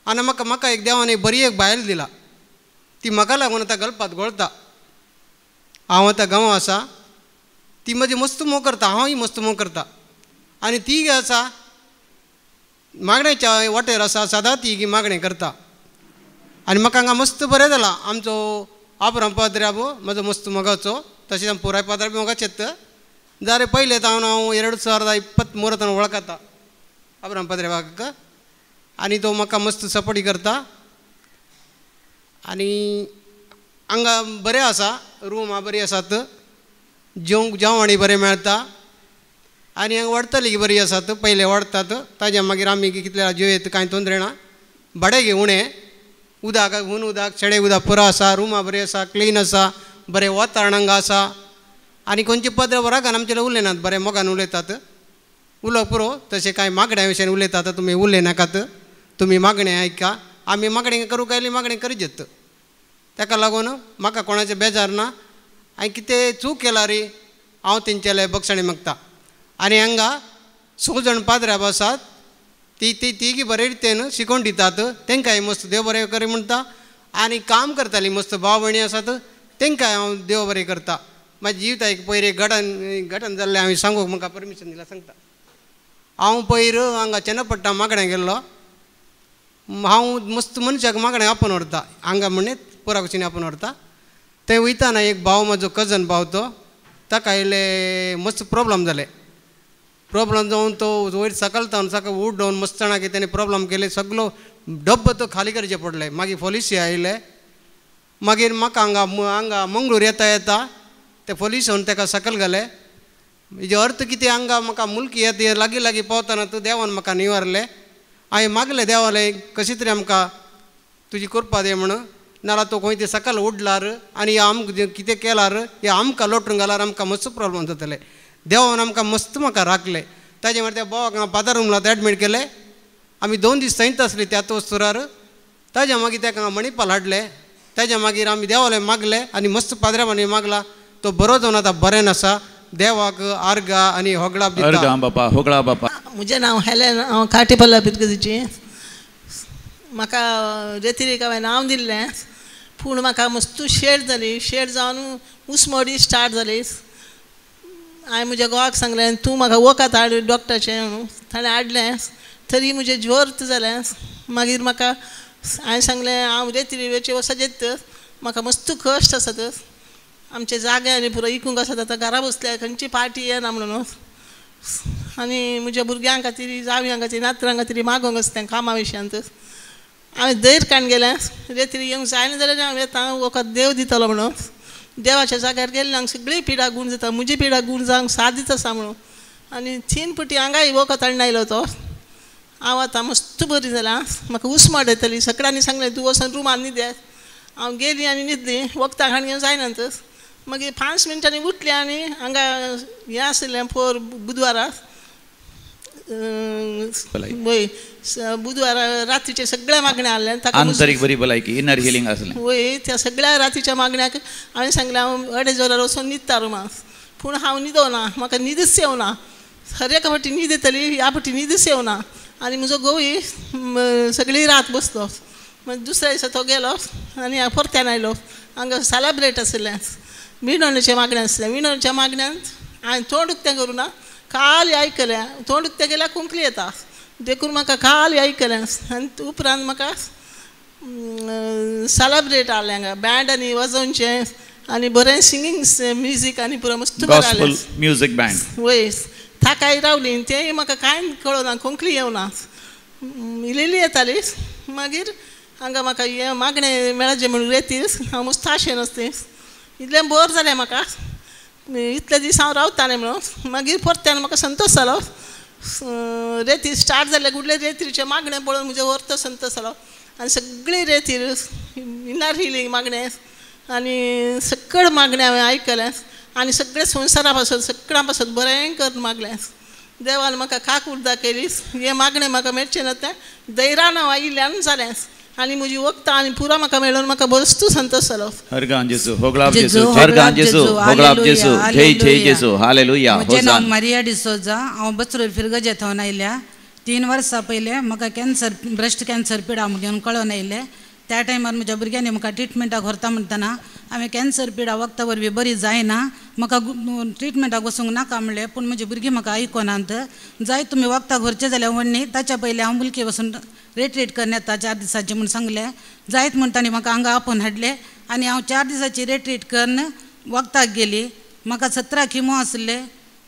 आनी म्हाका एक देवान एक बरी एक बायल दिला. ती म्हाका लागून आतां गळपात गळता. हांव आतां गांवां आसा. ती म्हजी मस्त मोग करता, हांवूय मस्त मोग करता. आनी ती आसा मागणेच्या वाटेर आसा, सदां ती मागणें करता. आनी म्हाका हांगा मस्त बरें जालां. आमचो आब्राम पाद्र्याबो म्हजो मस्त मोगाचो, तशेंच पुराय पाद्रा बी मोगाचेत. जाल्यार पयले हांव 2023 वळखता आब्राम पाद्र्याक. आनी तो म्हाका मस्त सपोर्टी करता. आनी हांगा बरें आसा, रुमां बरीं आसात, जेवण बरें मेळटा आनी हांगा व्हडतली बरीं आसात. पयले व्हडतात ताज्या मागीर आमी कितले जेवयत कांय तोंदरे ना. भाडें घे उणें. उदक उदक शेडे उदक पुरो आसा. रुमां बरीं आसा, क्लीन आसा, बरें वातावरण हांगा आसा. आनी खंयचे पदर वराकान आमचेले उलयनात, बरें मोगान उलयतात. उलोवप पुरो. तशें कांय मागण्या विशयान उलयतात तुमी उलय नाकात. तुमी मागणें आयका. आमी मागणें करूंक आयली मागणें करीत. ताका लागून म्हाका कोणाचें बेजार ना. हांवें कितें चूक केला रे हांव तेंचेले बक्षणे मागता. आनी हांगा 6 जाण पाद्र्या आसात ती तिघी बरे रितीन शिकोवन दितात, तांकांय मस्त देव बरें करे म्हणटा. आनी काम करतालीं मस्त भाव भयणी आसात तांकांय हांव देव बरें करता. म्हाज्या जिविताक पयर घटन जाल्लें हांवें सांगूंक म्हाका परमिशन दिलां सांगता. हांव पयर हांगा चन्नपट्टा मागण्या गेल्लो. हांव मस्त मनशाक मागणें आपोवन व्हरता, हांगा म्हणत पुरा कुशीन आपोवन व्हरता. थंय वयताना एक भाव म्हाजो कजन भाव तो, ताका इल्ले मस्त प्रॉब्लम जाले. प्रॉब्लम जावन तो वयर सकल उठोवन मस्त जाणां की ताणें प्रॉब्लम केले. सगलो डब्ब तो खाली करचे पडले. मागीर पोलिसी आयले. मागीर म्हाका हांगा मंगळूर येता ते पोलिसान ताका सकल घाले. हेजो अर्थ कितें, हांगा म्हाका मुल्की येता लागीं पावतना तूं देवान म्हाका निवारलें. हांवें मागलें देवाले कशें तरी आमकां तुजी कृपा दे म्हणून. नाल्यार तो खंय ते सकल उडल्यार आनी आमकां कितें केल्यार हे आमकां लोटून घाल्यार आमकां मस्त प्रॉब्लम जातले. देवान आमकां मस्त म्हाका राखलें. ताजे मागीर त्या बोवाक हांव पादार रुमलांत एडमीट केलें. आमी 2 दीस थंयच आसलीं त्याच वस्तुरार. ताज्या मागीर ताका मणिपाल हाडलें. ताज्या मागीर आमी देवाले मागलें आनी मस्त पाद्र्यावानी मागला. तो बरो जावन आतां बरें आसा. देवाक आर्गा आनी होगळाप दिता. अर्गा बापा, होगळा बापा. म्हजें नांव हेलेन, हांव काटेपल्ला पिरगजीची. म्हाका रेतीरेक हांवें नांव दिल्लें, पूण म्हाका मस्त शेड जाली. शेड जावन उसमोडी स्टार्ट जाली. हांवें म्हज्या घोवाक सांगलें तूं म्हाका वखद हाड डॉक्टराचें म्हणून. ताणें हाडलें. तरी म्हजें ज्वर जालें. मागीर म्हाका हांवें सांगलें हांव रेतीरेचे वचत येता, म्हाका मस्त कश्ट आसात. आमचे जागे आनी पुरो इकूंक आसात. आतां घरा बसल्या खंयची पार्टी येना म्हणून. आनी म्हज्या भुरग्यां खातीर, जावयां खातीर, नातरां खातीर मागोंक आसता कामा विशयांत. हांवें धैर्य काडून गेलें. रेतीर येवंक जायना जाल्यार हांव येता, वखद देव दितलो म्हणून. देवाच्या जाग्यार गेल्ले हांगा सगळी पिडा गूण जाता. म्हजी पिडा गूण जावंक सादीत आसा म्हणून. आनी 3 फावटी हांगाय वखद हाडून आयलो तो. हांव आतां मस्त बरी जालां. म्हाका उसमाड येतली. सकाळीं सांगलें तूं वचून रुमान न्हिदेत. हांव गेली आनी न्हिदली. वखदां हाडून घेवन जायनात. मागीर 5 मिनटांनी उठली आनी हांगा हें आसलें पोर बुधवाराक वय बुधवारा रात्रीचे सगळ्या मागण्या हाडल्या. आंतरीक बरी भलायकी, इनर हिलिंग आसलें. वय त्या सगळ्या रातीच्या मागण्याक हांवें सांगलें हांव 2:30 वचून न्हिदता रुमान. पूण हांव न्हिदोना. म्हाका न्हिदच येवना. हर एका फावटी न्हीद येतली, ह्या फावटी न्हीदच येवना. आनी म्हजो घोवूय सगळी रात बसलो. मागीर दुसऱ्या दिसा तो गेलो आनी हांव परत्यान आयलो. हांगा सेलेब्रेट आसलें, विणोवणेच्या मागण्या आसलें. विणोवणेच्या मागण्यांत हांवें तोंड उक्तें करुना, खाली आयकलें. तोंड उक्तें केल्यार कुंकली येता. देखून म्हाका खाली आयकलें. आनी उपरांत म्हाका सेलेब्रेट हाडलें हांगा बँड आनी वाजोवचें आनी बरें सिंगींग म्युजीक आनी पुरो मस्त गॉस्पल म्युजीक बँड. वय थाकाय रावली. तें म्हाका कांय कळना, कोंकणी येवना, इल्ली येताली. मागीर हांगा म्हाका हे मागणें मेळचे म्हणून रेतीर हांव मस्त आशेन आसलें. इतलें बोर जालें म्हाका. इतले दीस हांव रावतालें म्हणून. मागीर परत्यान म्हाका संतोश जालो. रेतीर स्टार्ट जाल्ले गुडले रेतीरचे मागणें पळोवन म्हजो व्हरतो संतोश जालो. आनी सगळी रेतीर इनर हिलिंग मागणें आनी सकळ मागणें हांवें आयकलें. आनी सगळे संवसारा पासून सगळ्यां पासून बरें कर मागलें. देवान म्हाका काक उर्दा केली. हें मागणें म्हाका मेळचें ना तें धैर्यान हांव आयिल्ल्यान जालें. आनी म्हजी वखदां आनी पुरो म्हाका मेळून म्हाका बस्तो संतोश जालो. अर्गान जेसू, होगळाप जेसू, अर्गान जेसू, होगळाप जेसू, जय जय जेसू, हालेलुया. म्हजें नांव मारिया डिसोजा. हांव बसरो फिरगजे थंय आयल्या. 3 वर्सां पयलें म्हाका कॅन्सर, ब्रेस्ट कॅन्सर पिडा घेवन कळोन आयलें. त्या टायमार म्हज्या भुरग्यांनी म्हाका ट्रिटमेंटाक व्हरता म्हणटना हांवें कॅन्सर पिडा वखदा वरवीं बरी जायना, म्हाका ट्रिटमेंटाक वचूंक नाका म्हणलें. पूण म्हजी भुरगीं म्हाका आयकोनात. जाय तुमी वखदाक व्हरचें जाल्यार व्हडणी, ताच्या पयलीं हांव मुलकी वचून रेट्रीट करन येता 4 दिसांची म्हूण सांगलें. जायत म्हणटानी म्हाका हांगा आपोवन हाडलें आनी हांव 4 दिसांची रेट्रीट करून वखदाक गेली. म्हाका 17 किमो आसले.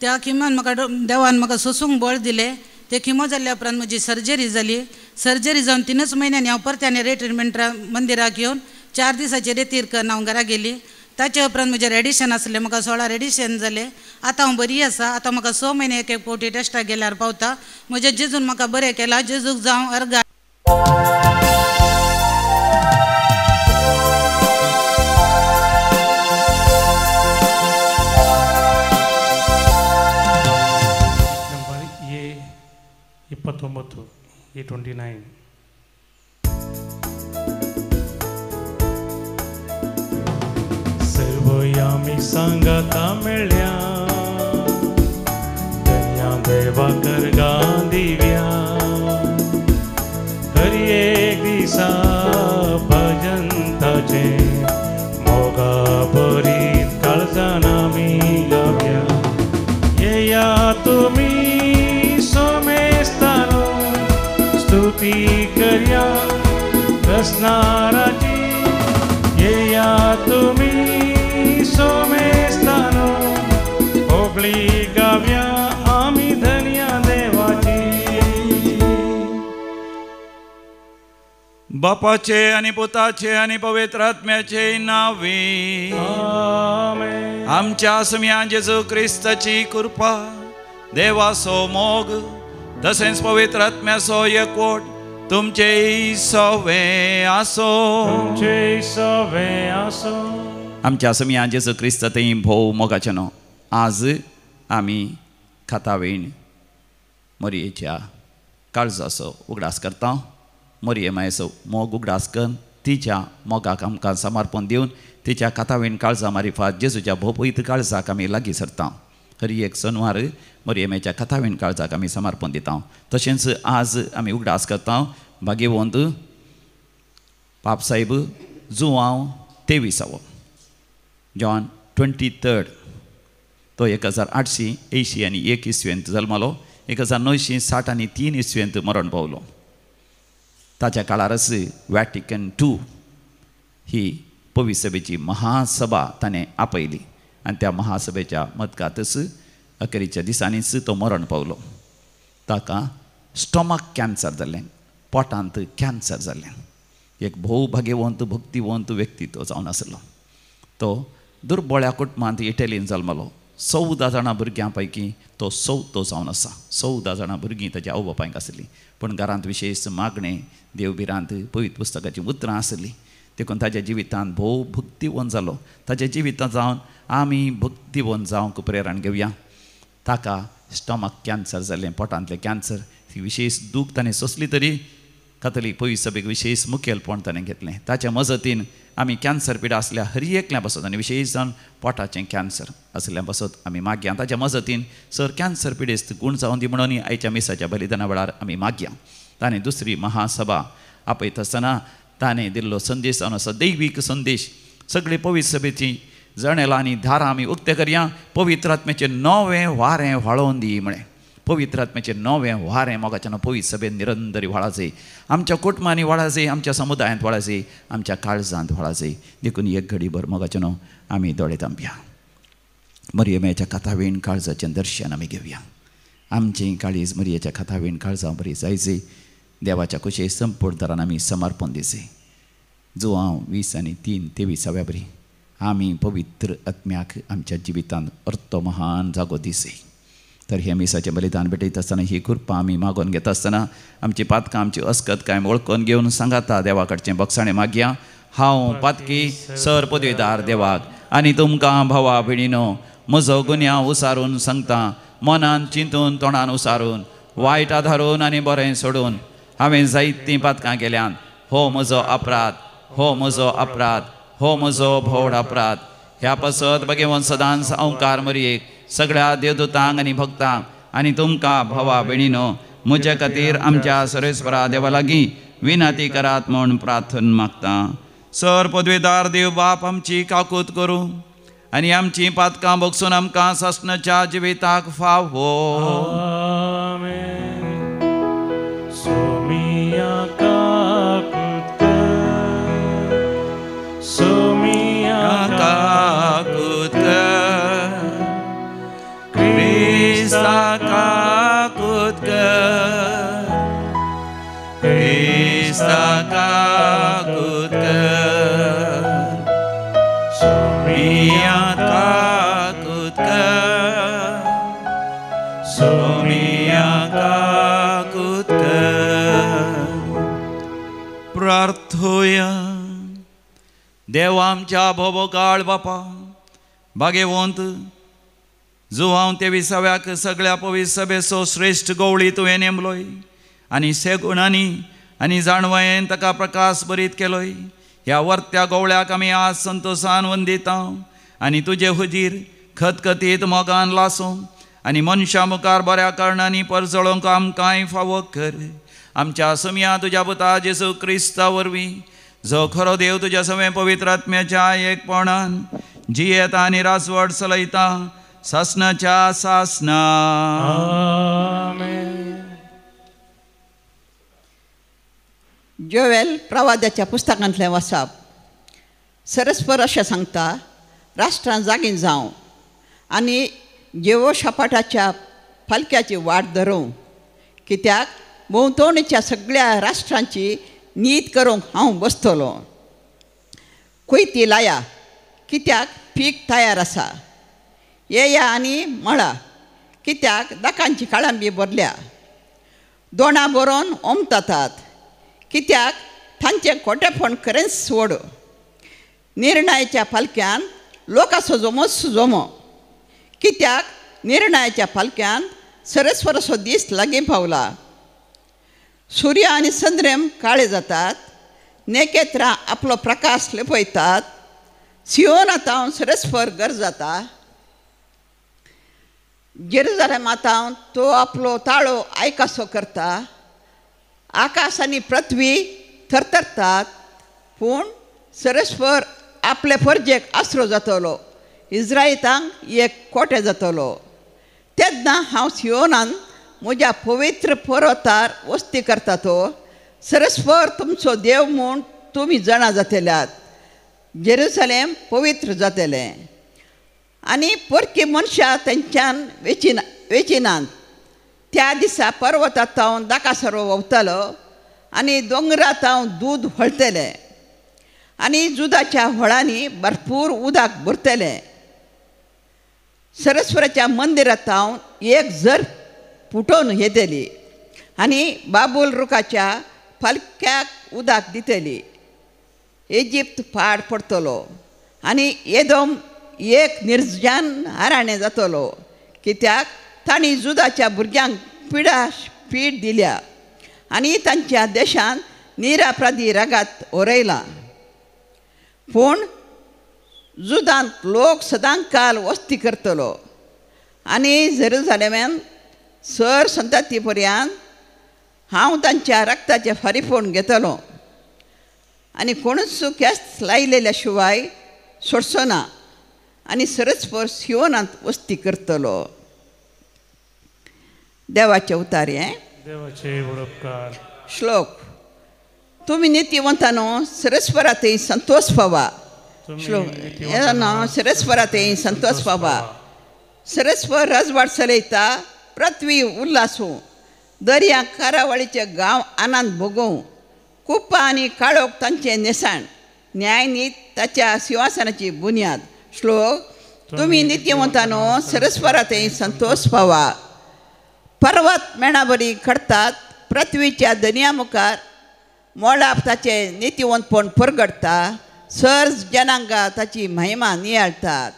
त्या किमोन म्हाका देवान म्हाका सोसूंक बळ दिलें. ते किमो जाल्ल्या उपरांत म्हजी सर्जरी जाली. सर्जरी जावन 3च म्हयन्यांनी हांव परत्यान रेट्रीटमेंट मंदिराक येवन 4 दिसांची रेतीर करून हांव घरा गेली. ताच्या उपरांत म्हजें रेडिशन आसलें. म्हाका 16 रेडिशन जालें. आतां हांव बरी आसा. आतां म्हाका 6 म्हयने एक फावटी टेस्टाक गेल्यार पावता. म्हज्या जेजून म्हाका बरें केलां. जेजूक जावं अर्गा. E29 सर्वयामी सांगाता मेळ्या धन्या देवा करगा दिव्या आम्ही गाव्या येया तुम्ही सोमेस्तानो स्तुती करया रसनाराची येया तुम्ही सोमेस्तानो ओगळी गाव्या आम्ही धन्या देवाची बापाचे आणि पुताचे आणि पवित्र आत्म्याचे नावे आमेन. आमच्या सम्या जेजू ख्रिस्ताची कृपा देवासो मोग तसेच पवित्र आत्म्यासो एकवट तुमचे सवे आसो तुमचे सवे आसो. आमच्या सम्या जेजू ख्रिस्त थंय भोव मोगाचें न्हू. आज आमी खातावेण मोरयेच्या काळजाचो उगडास करता. मोरये मायेचो मोग उगडास करून तिच्या मोगाक आमकां समर्पण दिवन तिच्या कातावेण काळजा मारिफात जेजूच्या भोवपयत काळजाक आमी लागीं सरता. हरी एक सोनवार मोरयेमेच्या कातावेण काळजाक आमी समर्पण दिता. तशेंच आज आमी उगडास करता भाग्यवंत पापसाहेब जुवांव 23 जॉन 23 तो 1881 इस्वेंत जल्मलो. 1960 इस्वेंत मरण पावलो. ताच्या काळारच वॅटिकन II ही पवित्र सभेची महासभा ताणें आपयली आनी त्या महासभेच्या मदकातच अखेरीच्या दिसांनीच तो मरण पावलो. ताका स्टोमक कॅन्सर जाल्लें, पोटांत कॅन्सर जाल्लें. एक भोव भाग्यवंत भक्तिवंत व्यक्तित्व जावन आसलो. तो दुर्बळ्या कुटुंबांत इटलीन जल्मलो. 14 जाणां भुरग्यां पैकी तो 14 जावन आसा. 14 जाणां भुरगीं ताच्या आवय बापायक आसलीं. पूण घरांत विशेश मागणें देवबिरांत पवित्र पुस्तकाची उतरां आसलीं. देखून ताच्या जिवितांत भोव भक्तिवंत जालो. ताच्या जिवितांत जावन आमी भक्तिवंत जावंक प्रेरण घेवया. ताका स्टोमक कॅन्सर जाल्लें, पोटांतलें कॅन्सर. ती विशेश दूख ताणें सोंसली तरी कातोलीक पवित्र सभेक विशेश मुखेलपण ताणें घेतलें. ताच्या मजतीन आमी कॅन्सर पिडा आसल्या हर एकल्या बसत आनी विशेश जावन पोटाचें कॅन्सर आसल्या बसत आमी मागया. ताच्या मजतीन सर कॅन्सर पिडेस्त गूण जावन दी म्हणून आयच्या मिसाच्या बलिदाना वेळार आमी मागया. ताणें दुसरी महासभा आपयता आसतना ताणें दिल्लो संदेश जावन आसा दैवीक संदेश. सगळे पवित्र सभेची जणेलां आनी दारां आमी उक्ते करया. पवित्र आत्म्याचें नवें वारें व्हाळोवन दी म्हळें. पवित्र आत्म्याचें नवें वारें मोगाचें पवित्र सभेन निरंतरी व्हाळाचें. आमच्या कुटुंबांनी व्हाळाचें, आमच्या समुदायांत व्हाळाचें, आमच्या काळजांत व्हाळाचें. देखून एक घडीभर मोगाचें आमी दोळे धांपया. मरियमेच्या कातावेण काळजाचें दर्शन आमी घेवया. आमचें काळीज मरियेच्या कातावेण काळजां बरी जायचें. देवाच्या कुशे संपूर्ण तरान आमी समर्पण दिसें. जुवांव 20 आनी 3 23 बरी आमी पवित्र आत्म्याक आमच्या जिवितांत अर्थ महान जागो दिसें. तर हे मिसाचें बलिदान भेटयता आसतना ही कृपा आमी मागोवन घेता आसतना आमची पातकां आमची अस्कत काय वळखून घेवन सांगाता देवा कडचें बक्षाणें मागया. हांव पातकी सर पदवीदार देवाक आनी तुमकां भावा भयणीनो म्हजो गुन्यांव उसारून सांगता. मनान चिंतून तोंडान उसारून वायट आधारून आनी बरें सोडून हांवें जायतीं पातकां केल्यान हो म्हजो अपराध, हो म्हजो अपराध, हो म्हजो भोवड अपराध. ह्या पासत भगवंत सदांच अवकार मरयेक सगळ्या देवदूतांक आनी भक्तांक आनी तुमकां भावा भयणीनो म्हजे खातीर आमच्या सर्वेस्परा देवा लागीं विनंती करात म्हूण प्रार्थना मागता. सर पदवीदार देव बाप आमची काकूत करूं आनी आमची पातकां बगसून आमकां ससनाच्या जिविताक फावो. आमेन. सोमिया काकूत कर, सोमिया काकूत क्रिस्ता काकूत कर, क्रिस्ता काकूत कर, सोमिया काकूत कर, सोमिया काकूत कर. प्रार्थोया. देव आमच्या भोवकाळ बापा भाग्यवंत जुवांव 23व्याक सगळ्या पवित्र सभेचो श्रेष्ठ गवळी तुवें नेमलोय आनी सेगुणांनी आनी जाणवायेन ताका प्रकाश बरीत केलोय. ह्या वर्त्या गवळ्याक आमी आज संतोशान वंदिता आनी तुजे हुजीर खतखतीत मोगान लासूं आनी मनशा मुखार बऱ्या कारणांनी परजळोवंक आमकांय फावो कर. आमच्या सम्या तुज्या पुता जेजू क्रिस्ता वरवीं जो खरो देव तुज्या सवे पवित्र आत्म्याच्या एकपणान जियेता आनी रासवड चलयता सासनाच्या सासना. आमेन. जोवेल प्रवाद्याच्या पुस्तकांतलें वाचप. सरस्पर अशें सांगता, राष्ट्रां जागीं जावं आनी जेवोशापाटाच्या फालक्याची वाट धरूं, कित्याक भोंवतणीच्या सगळ्या राष्ट्रांची नीत करूंक हांव बसतलो. कोयती लाया, कित्याक पीक तयार आसा. येया आनी मळा, कित्याक दाकांची काळांबी भरल्या. दोणां बरोवन ओमतातात, कित्याक तांचें खोटेपण खरेंच व्हड. निर्णयाच्या फालक्यान लोकांचो जोमो सुजोमो, कित्याक निर्णयाच्या फालक्यान सरस्वरसो दीस लागीं पावला. सूर्य आनी चंद्रेम काळे जातात, नेकेत्रां आपलो प्रकाश लिपयतात. सियोनातावन सरस्वर गरजाता. जेरुजालेमातावन तो आपलो ताळो आयकासो करता. आकाश आनी पृथ्वी थरथरतात, पूण सरस्वर आपले परजेक आसरो जातलो. इस्रायलांक एक कोटे जातलो. तेन्ना हांव सियोनान म्हज्या पवित्र पर्वतार वस्ती करता. तो सरस्वर तुमचो देव म्हूण तुमी जाणा जातल्यात. जेरुसलेम पवित्र जातलें आनी परकी मनशां तेंच्यान वेचिनात. त्या दिसा पर्वतांतावन दाकासरो व्हांवतलो आनी दोंगरांतावन दूद व्हळटलें आनी जुदाच्या व्हळांनी भरपूर उदक भरतलें. सरस्वराच्या मंदिरांतावन एक झर फुटोवन येतली आनी बाबूल रुखाच्या फालक्याक उदक दितली. इजिप्त पाड पडटलो आनी एदोम एक निर्जन हाराणें जातलो, कित्याक तांणी जुदाच्या भुरग्यांक पीड दिल्या आनी तांच्या देशांत निरापराधी रागात ओरयला. पूण जुदांत लोक सदांकाल वस्ती करतलो आनी जेरुजालेमांत सर संतती पर्यंत हांव तांच्या रक्ताचे फारीफोण घेतलो आनी कोणूच केस लायलेल्या शिवाय सोडचो ना आनी सरस्वर सियोनांत वस्ती करतलो. देवाचे उतारे. देवाचे उपकार. श्लोक. तुमी नित्यवंतानो सरस्वरातय संतोष पावा. श्लोक. सरस्वरातय संतोष पावा. सरस्वर राजवाड चलयता, पृथ्वी उल्हासू. दर्या कारावळीचे गांव आनंद भोगूं. कुप्पा आनी काळोख तांचे नेसाण. न्यायनीत ताच्या सिंहासनाची बुन्याद. श्लोक. तुमी नित्यवंतानो सरस्वरातय संतोष पावा. पर्वत मेणाबरी खडतात, पृथ्वीच्या दर्या मुखार मोळाप ताचे नित्यवंतपण परगडता. सर जनांगा ताची महिमा नियाळतात.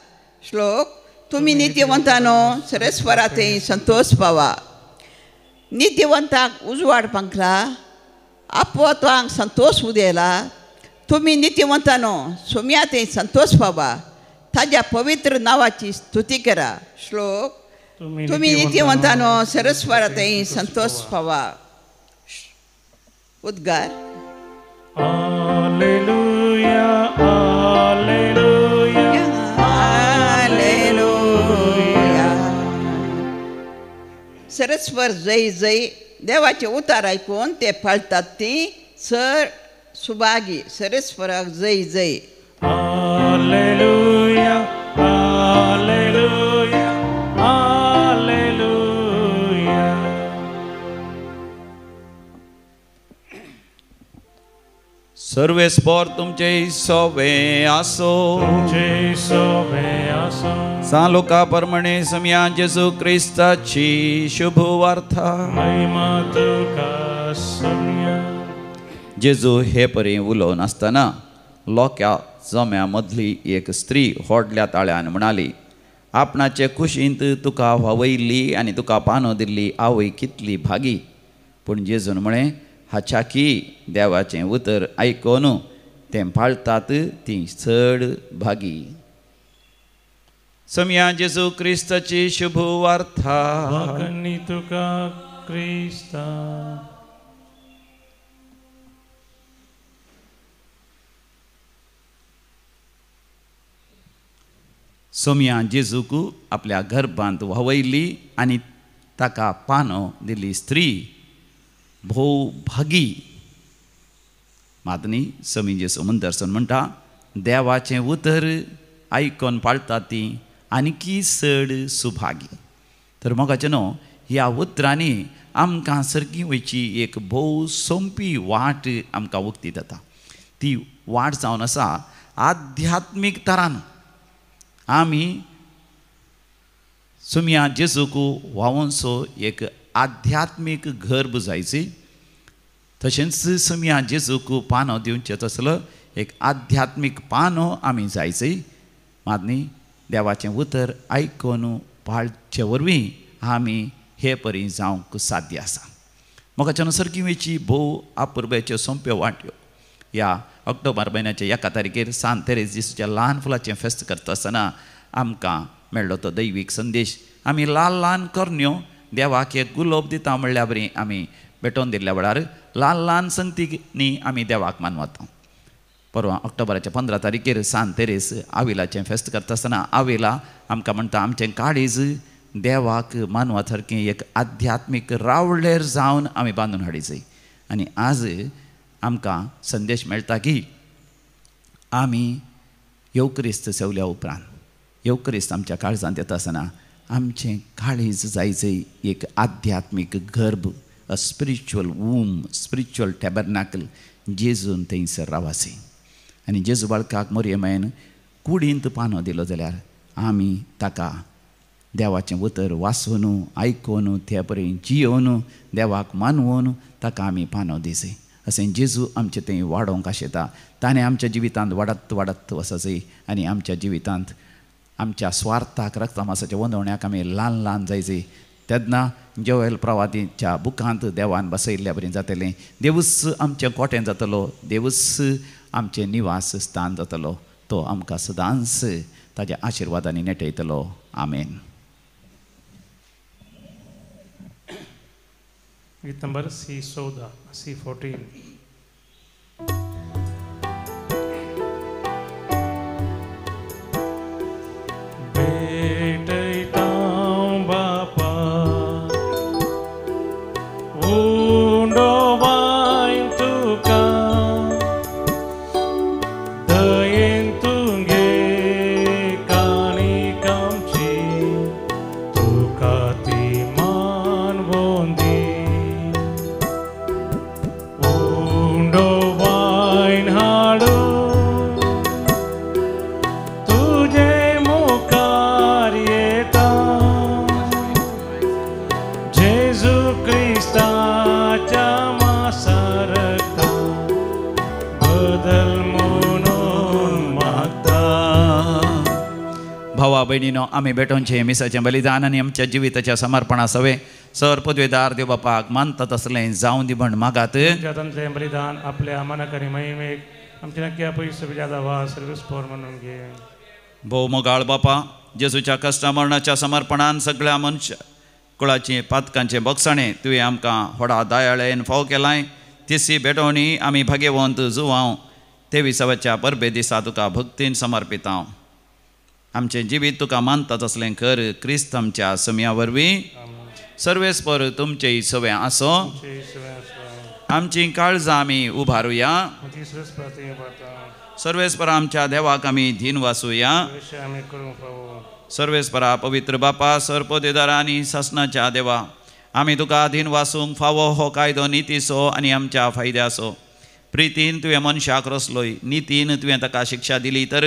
श्लोक. तुमी नित्यवंतानो सरस्वरातय संतोष पावा. नित्यवंतांक उजवाड पांकला, अपवत्वांक संतोष उदेला. तुमी नित्यवंतानो सोम्यातय संतोष पावा. ताज्या पवित्र नांवाची स्तुती करा. श्लोक. तुमी नित्यवंतानो सरस्वरातय संतोष पावा. उद्गार. Alleluia, Alleluia, हालेलुया. सरस्वर जय जय. देवाचे उतार ऐकून ते पाळतात ती सर सुभागी. सरस्वराक जय जय. Alleluia, Alleluia, Alleluia. सर्वेस्पर तुमचे सोवे आसो. तुमचे सोबे आसो. सालोका परमणे समया जेजू क्रिस्ताची शुभ वार्ता. महिमा तुका सम्या. जेजू हे परी उलोवन आसतना लोक्या जम्या मदली एक स्त्री व्हडल्या ताळ्यान म्हणाली, आपणाचे कुशींत तुका व्हावयल्ली आनी तुका पानो दिल्ली आवय कितली भागी. पूण जेजून म्हळें, हाच्या की देवाचें उतर आयकून तें पाळतात ती चड भागी. समया जेजू क्रिस्ताची शुभ वार्ता. वाकणी तुका क्रिस्ता. सोमिया जेजूक आपल्या गर्भांत व्हावयली आनी ताका पानो दिल्ली स्त्री भोव भागी मात न्ही समी जेसू दर्शन म्हणटा देवाचें उतर आयकोन पाळटा ती आनीकी चड सुभागी. तर मोगाचें न्हू ह्या उतरांनी आमकां सर्गी वयची एक भोव सोंपी वाट आमकां उक्ती जाता. ती वाट जावन आसा आध्यात्मीक तरान आमी सुमिया जेजूक व्हांवोसो एक आध्यात्मीक गर्भ जायची. तशेंच सुमिया जेजूक पानो दिवचें तसलो एक आध्यात्मीक पानो आमी जायची. मात न्ही देवाचें उतर आयकोन पाळचे वरवीं आमी हे परी जावंक साध्य आसा. मोगाच्या सर्गी वेची भोव अपुरब्याच्यो सोंप्यो वाट्यो ह्या ऑक्टोबर म्हयन्याच्या 1 तारखेर सांत तेरेस जेसूच्या ल्हान फुलाचें फेस्त करता आसतना आमकां मेळ्ळो तो दैवीक संदेश. आमी ल्हान ल्हान करण्यो देवाक एक गुलाब दिता म्हणल्या बरी आमी भेटोवन दिल्ल्या वेळार ल्हान ल्हान संगतींनी आमी देवाक मानवता. परवा ऑक्टोबराच्या 15 तारखेर सांत तेरेस आविलाचें फेस्त करता आसतना आविला आमकां म्हणटा आमचें काळीज देवाक मानवा सारकें एक आध्यात्मीक रावळेर जावन आमी बांदून हाडिचें. आनी आज आमकां संदेश मेळटा की आमी येवक्रिस्त सेवल्या उपरांत येवक्रिस्त आमच्या काळजांत येता आसतना आमचें काळीज जायचें एक आध्यात्मीक गर्भ अ स्पिरिच्युअल वूम स्पिरिच्युअल टॅबरनाकल जेजून थंयसर रावासी. आनी जेजू बाळकाक मोरयेमेन कुडींत पानो दिलो जाल्यार आमी ताका देवाचें उतर वाचून आयकून ते परेन जियोवन देवाक मानवून ताका आमी पानो दिसय. अशें जेजू आमचें थंय वाडोवंक आशेता. ताणें आमच्या जिवितांत वाडत वाडत वचचें आनी आमच्या जिवितांत आमच्या स्वार्थाक रक्तमासाच्या वंदवण्याक आमी ल्हान ल्हान जायचें. तेन्ना जोएल प्रवादीच्या बुकांत देवान बसयल्ल्या बरें जातलें. देवूच आमचें कोटें जातलो. देवूच आमचें निवास स्थान जातलो. तो आमकां सदांच ताज्या आशिर्वादांनी नेटयतलो. आमेन. गीत नंबर C14 C14. भावा भयणीनो आमी भेटोवचें मिसाचें बलिदान आनी आमच्या जिविताच्या समर्पणा सवे सर पदवेदार देव बापाक मानता तसलें जावं दी म्हण मागात. बलिदान आपल्या मनाकरी महिमेक आमचे नक्की पयस ज्यादा वा सर्विस फॉर म्हणून घे. भोव मोगाळ बापा जेजूच्या कश्टा मरणाच्या समर्पणान सगळ्या मनुष्य कुळाची पातकांचे बगसाणें तुवें आमकां व्हडा दयाळेन फाव केलाय. तिसी भेटोवणी आमी भाग्यवंत जुवांव 23व्या परबे दिसा तुका भक्तीन समर्पिता. आमचें जिवीत तुका मानता तसलें कर. क्रिस्त आमच्या समिया वरवीं सर्वेस्पर तुमचेय सवें आसो. आमची काळजां आमी उबारुया. सर्वेस्परा आमच्या देवाक आमी धीन वाचुया. सर्वेस्परा पवित्र बापा सरपदेदारा आनी शासनाच्या देवा आमी तुका धीन वाचूंक फावो हो कायदो नितीचो आनी आमच्या फायद्याचो. प्रितीन तुवें मनशाक रचलोय. नितीन तुवें ताका शिक्षा दिली तर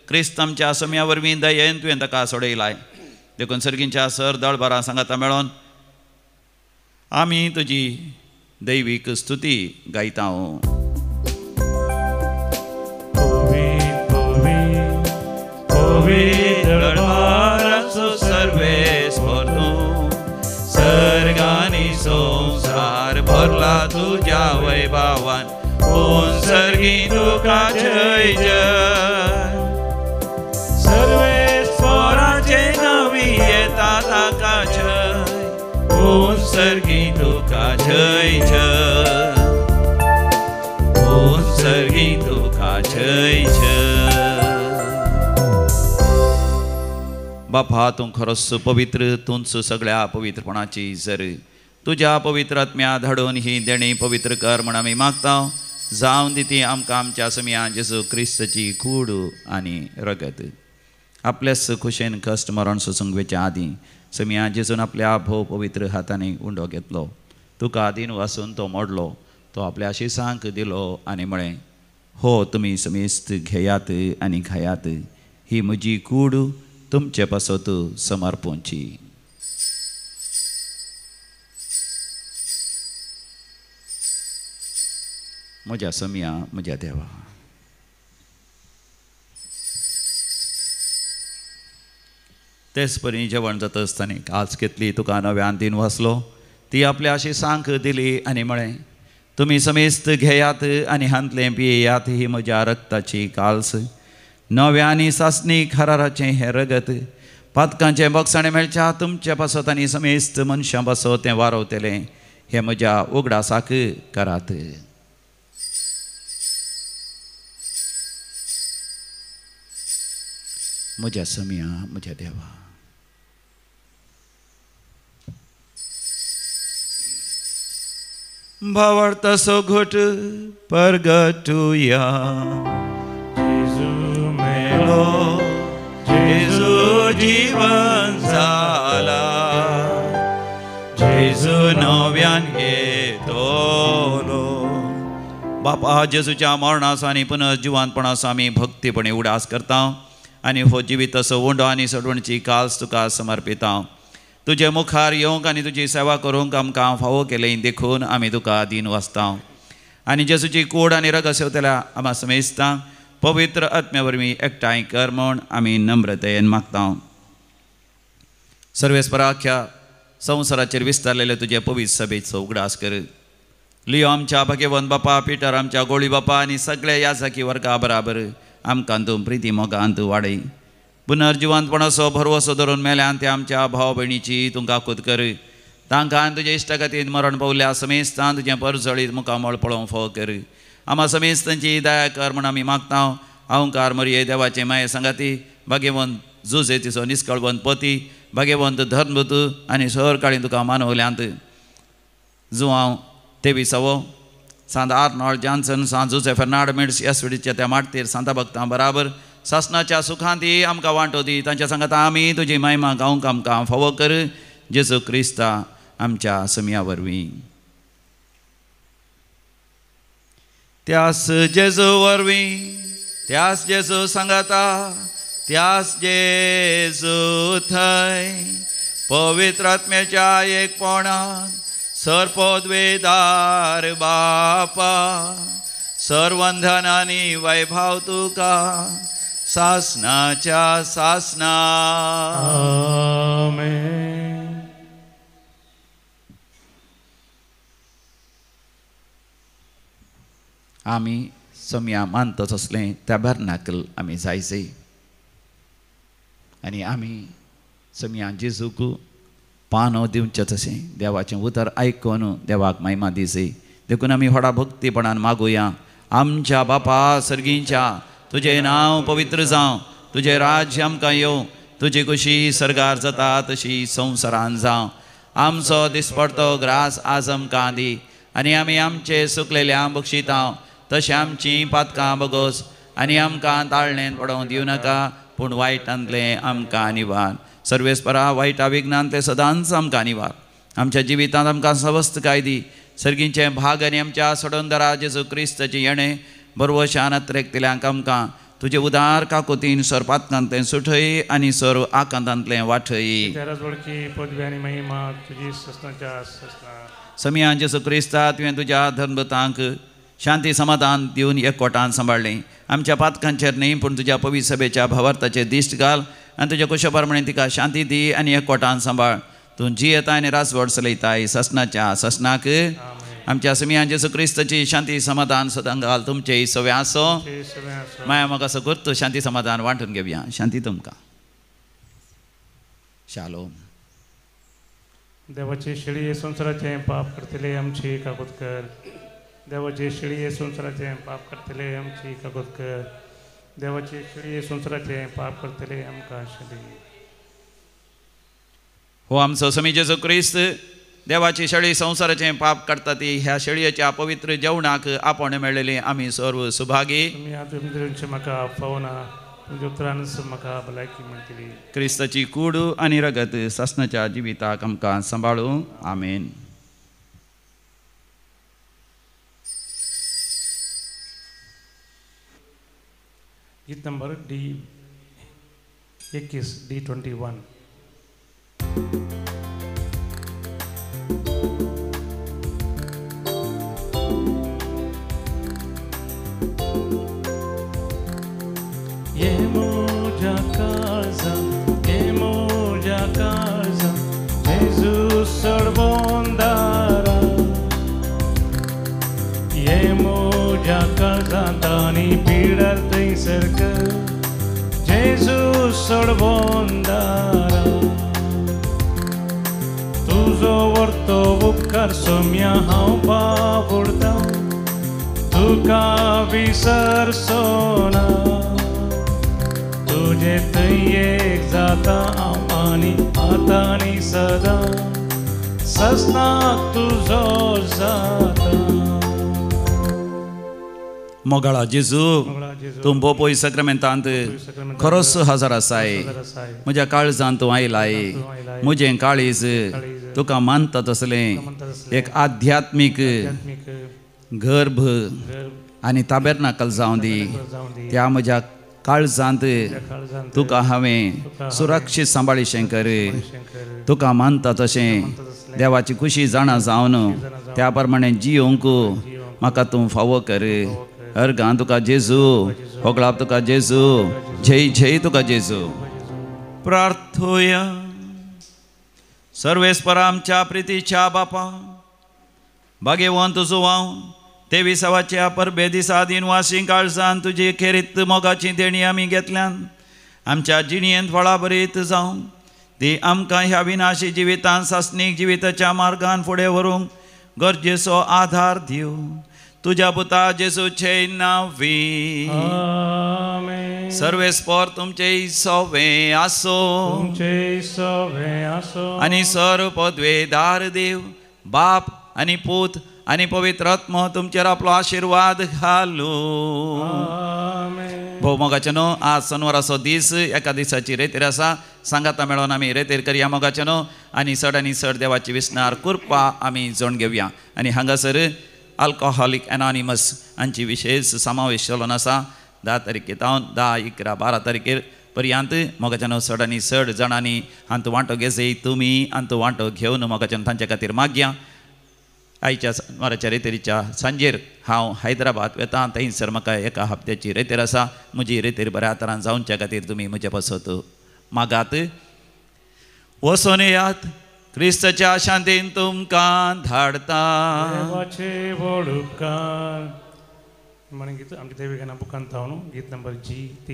क्रिस्त आमच्या समिया वरवीं दयेन तुवें ताका सोडयलाय. देखून सर्गींच्या सर दळबारां सांगाता मेळोन आमी तुजी दैवीक स्तुती गायता. सर्गानी संसार भरला तुझ्या वैभवान. ओन सर्गी तुका जय जय. सर्वेस्वराचे नवी येता ताका जय. On सर्गी Tuka Jai Jai. On सर्गी तुका जय जय. बापा तूं खरोच पवित्र, तूंच सगळ्या पवित्रपणाची जर तुझ्या पवित्र आत्म्या धाडून ही देणी पवित्र कर म्हण आमी मागता. जावन दी ती आमकां आमच्या समिया जेजू क्रिस्ताची कूड आनी रगत. आपल्याच खुशेन कश्ट मरण सुसंगवेच्या आदीं समिया जेजून आपल्या भोव पवित्र हातांनी उंडो घेतलो. तुका आदीन वासून तो मोडलो, तो आपल्या शिसांक दिलो आनी म्हळें, हो तुमी समेस्त घेयात आनी खायात, ही म्हजी कूड तुमचे पासत समर्पूंची. म्हज्या समिया म्हज्या देवा. तेच परी जेवण जाता आसतना आज घेतली तुका नव्यान दिन वाचलो, ती आपल्या शिसांक दिली आनी म्हळें, तुमी समेस्त घेयात आनी हांतले पियेयात, ही म्हज्या रक्ताची काल्स, नव्या आनी सासणीक हराराचें हें रगत, पातकांचें बक्षाणें मेळच्या तुमच्या पासत आनी समेस्त मनशां पासत तें वारवतलें, हें म्हज्या उगडासाक करात. म्हज्या समिया म्हज्या देवा. भावार्थाचो घोट परगटुया. जेजू मेलो, जेजू जीवन जाला, जेजू नव्यान येतलो. बापा जेजूच्या मरणाचो आनी पुनर्जिवांतपणाचो आमी भक्तीपणे उडास करता आनी हो जिवीत असो उंडो आनी सडवणची काल्स तुका समर्पिता. तुजे मुखार येवंक आनी तुजी सेवा करूंक आमकां फावो केलें देखून आमी तुका दिन वाचता आनी जेजूची कूड आनी रगत सेवतल्या आम्हा समेस्तांक पवित्र आत्म्या वरवीं एकठांय कर म्हूण आमी नम्रतेन मागता. सर्वेस्पराख्या संवसाराचेर विस्तारलेले तुजे पवित्र सभेचो उगडास कर. लियो आमच्या भाग्यवंत बापा, पिटर आमच्या गोळी बापा आनी सगळे याजकी वर्गा बराबर आमकां तूं प्रिती मोगांत वाडय. पुनर्जिवांतपणाचो भरवसो धरून मेल्यान ते आमच्या भाव भयणीची तूं काकूत कर. तांकां तुजे इश्टा खातीर मरण पावल्या समेस्तान तुजें परजळीत मुखामळ पळोवंक फावो कर. आम्हा समेस्तांची दया कर म्हण आमी मागता. अहंकार मरिये देवाचे माये सांगाती, भाग्यवंत जुजे तिचो निश्कळवंत पती, भाग्यवंत धर्मभूत आनी सहर काळी तुका मानवल्यांत जुवांव तेविसावो, सांत आर्नॉल्ड जॉन्सन, सांत जुझे फर्नांडो यासवडीच्या त्या माटतेर सांता भक्तां बराबर सासणाच्या सुखांती आमकां वांटो दी. तांच्या सांगात आमी तुजी महिमा गावंक आमकां फावो कर. जेजू क्रिस्ता आमच्या समिया वरवीं. त्यास जेजू वरवीं, त्यास जेजू सांगाता, त्यास जेजू थंय पवित्र आत्म्याच्या एकपणान सर्पोद्वेदार बापा, सर्वंधन आनी वैभव तुका सासनाच्या सासना. आमेन. आमी समिया मानतच असलें त्या बर्नाकल आमी जायचे आनी आमी समिया जेजूक पानो दिवचें तशें देवाचें उतर आयकून देवाक महिमा दिसे. देखून आमी व्हडा भक्तीपणान मागुया. आमच्या बापा सर्गींच्या, तुजें नांव पवित्र जावं, तुजें राज्य आमकां येवं, तुजी कुशी सर्गार जाता तशी संवसारान जावं. आमचो दिसपडतो ग्रास आज आमकां दी आनी आमी आमचे सुकलेल्यांक बक्षिता तशें आमचीं पातकां बगोस आनी आमकां ताळणेन पडोवंक दिवं नाका, पूण वायटांतलें आमकां निवार. सर्वेस्परा वायटा विघ्नांतले सदांच आमकां निवार. आमच्या जिवितांत आमकां सवस्थकाय दी. सर्गींचे भाग आनी आमच्या सोडोनदरा जेजू क्रिस्ताची येणें बरवशान अत्रेकतल्यांक आमकां तुजे उदार काकुतीन सर पातकांतलें सुठय आनी सर आकांतांतलें वाठय. वडकी पदवी आनी महिमा तुजी ससनाच्या ससना. समिया जेजू क्रिस्ता तुवें तुज्या धर्मभूतांक शांती समाधान दिवन एकवटान सांबाळलें. आमच्या पातकांचेर न्ही पूण तुज्या पवित्र सभेच्या भावार्थाचेर दिश्ट घाल आनी तुज्या कुशप्रमाणे तिका शांती दी आनी एकवटान सांबाळ. तूं जी येताय आनी रासवड चलयताय ससनाच्या ससनाक. आमच्या समिया जेजू क्रिस्ताची शांती समाधान सदां घाल तुमचे सवे आसो. माया म्हाका असो करतो शांती समाधान वांटून घेवया. शांती तुमकां. शालोम. देवाची शिळी संवसाराचें पाप करतले आमची काकूत कर. देवाची शिळी संवसाराचें पाप करतले आमची काकूत कर. देवाची शिळी संवसाराचें पाप करतले आमकां शिळी. हो आमचो समी जेजू क्रिस्त देवाची शेळी संसाराचें पाप काडटा ती ह्या शेळयेच्या पवित्र जेवणाक आपण मेळलेली आमी सर्व सुभागी. तुम्ही आता तुमचे म्हाका पावना तुमच्या उतरानच म्हाका भलायकी मेळटली. क्रिस्ताची कूड आनी रगत सासणाच्या जिविताक आमकां सांबाळूं. आमेन. गीत number D21 D21. Jesus sorbondara Yemoja karzantani pidar teiserka Jesus sorbondara Tuzo vorto upkar somya haun pavurta Tuka visarsona तुझे एक जाता आमानी आतानी सदा सस्नाक तुझो जाता. मोगाळा जेजू तूं बोपोय सक्रामेंतांत खरोच हजर आसाय. म्हज्या काळजांत तूं आयलाय. म्हजें काळीज तुका मानता तसलें एक आध्यात्मीक गर्भ आनी ताबेरनाकल जावं दी. त्या म्हज्या काळजांत तुका हांवें सुरक्षीत सांबाळीशें कर. तुका मानता तशें देवाची खुशी जाणा जावन त्या प्रमाणें जियोंक म्हाका तूं फावो कर. अर्गां तुका जेजू, होगळाप तुका जेजू, जय जय तुका जेजू. प्रार्थोया. सर्वेस्परा आमच्या प्रितीच्या बापा, भाग्यवंत तुजो हांव ते विसावाच्या परबे दिसा दिनवासी काळजान तुजी खेरीत मोगाची देणी आमी घेतल्यान आमच्या जिणयेंत फळां बरीत जावं ती आमकां ह्या विनाशी जिवितांत सासनीक जिविताच्या मार्गान फुडें व्हरूंक गरजेचो आधार दिव. तुज्या पुता जेजूचे नांवी. आमेन. सर्वेस्पर तुमचे सवे आसो आनी सर्व पदवेदार देव बाप आनी पूत आनी पवित्र आत्मा तुमचेर आपलो आशिर्वाद घालू. भोव मोगाचे न्हू आज शनिवाराचो दीस एका दिसाची रेतीर आसा. सांगाता मेळोन आमी रेतीर करया मोगाचे न्हू आनी चड देवाची विस्नार कृपा आमी जोण घेवया. आनी हांगासर अल्कोहॉलिक एनॉनिमस हांची विशेष समावेश जाल्लो आसा. 10 तारखेतावन 10, 11, 12 तारखेर पर्यंत मोगाचे न्हू चड जाणांनी हांतू वांटो घेजय तुमी हांतू वांटो घेवन मोगाचे तांचे खातीर मागया. आयच्या शनिवाराच्या रेतेरीच्या सांजेर हांव हैदराबाद वेतां. थंयसर म्हाका एका हप्त्याची रेतेर आसा. म्हजी रेतेर बऱ्या तरान जावच्या खातीर तुमी म्हजे पासत मागात. वचून येयात. क्रिस्ताच्या शांतीन तुमकां धाडता. देवाचे व्हड उपकार. म्हणून गीत आमच्या देविकाना बुकांत हांव न्हू गीत नंबर G3.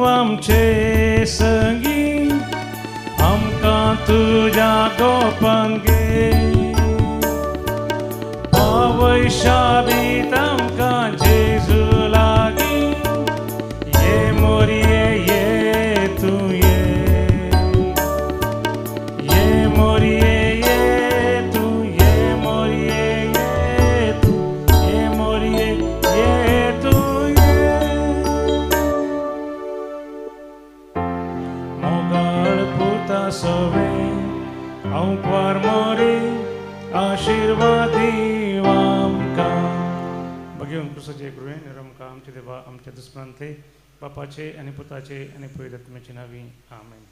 आमचे संगी आमकां तुज्या गोपान घे. पवैशाबीत आमकां जेजू लागीं ये मोरये ये तूं ये मोरये ये तूं ये मोरये ये तूं ये मोरये ये तूं सवे हांव पार मोरी आशिर्वादी आमकां. भगवंत कृष्णाचे कृपेन आमकां आमचे देवा आमच्या दुस्मनांतले बापाचे आनी पुताचे आनी पवित्र आत्म्याचे नांवी आमेन.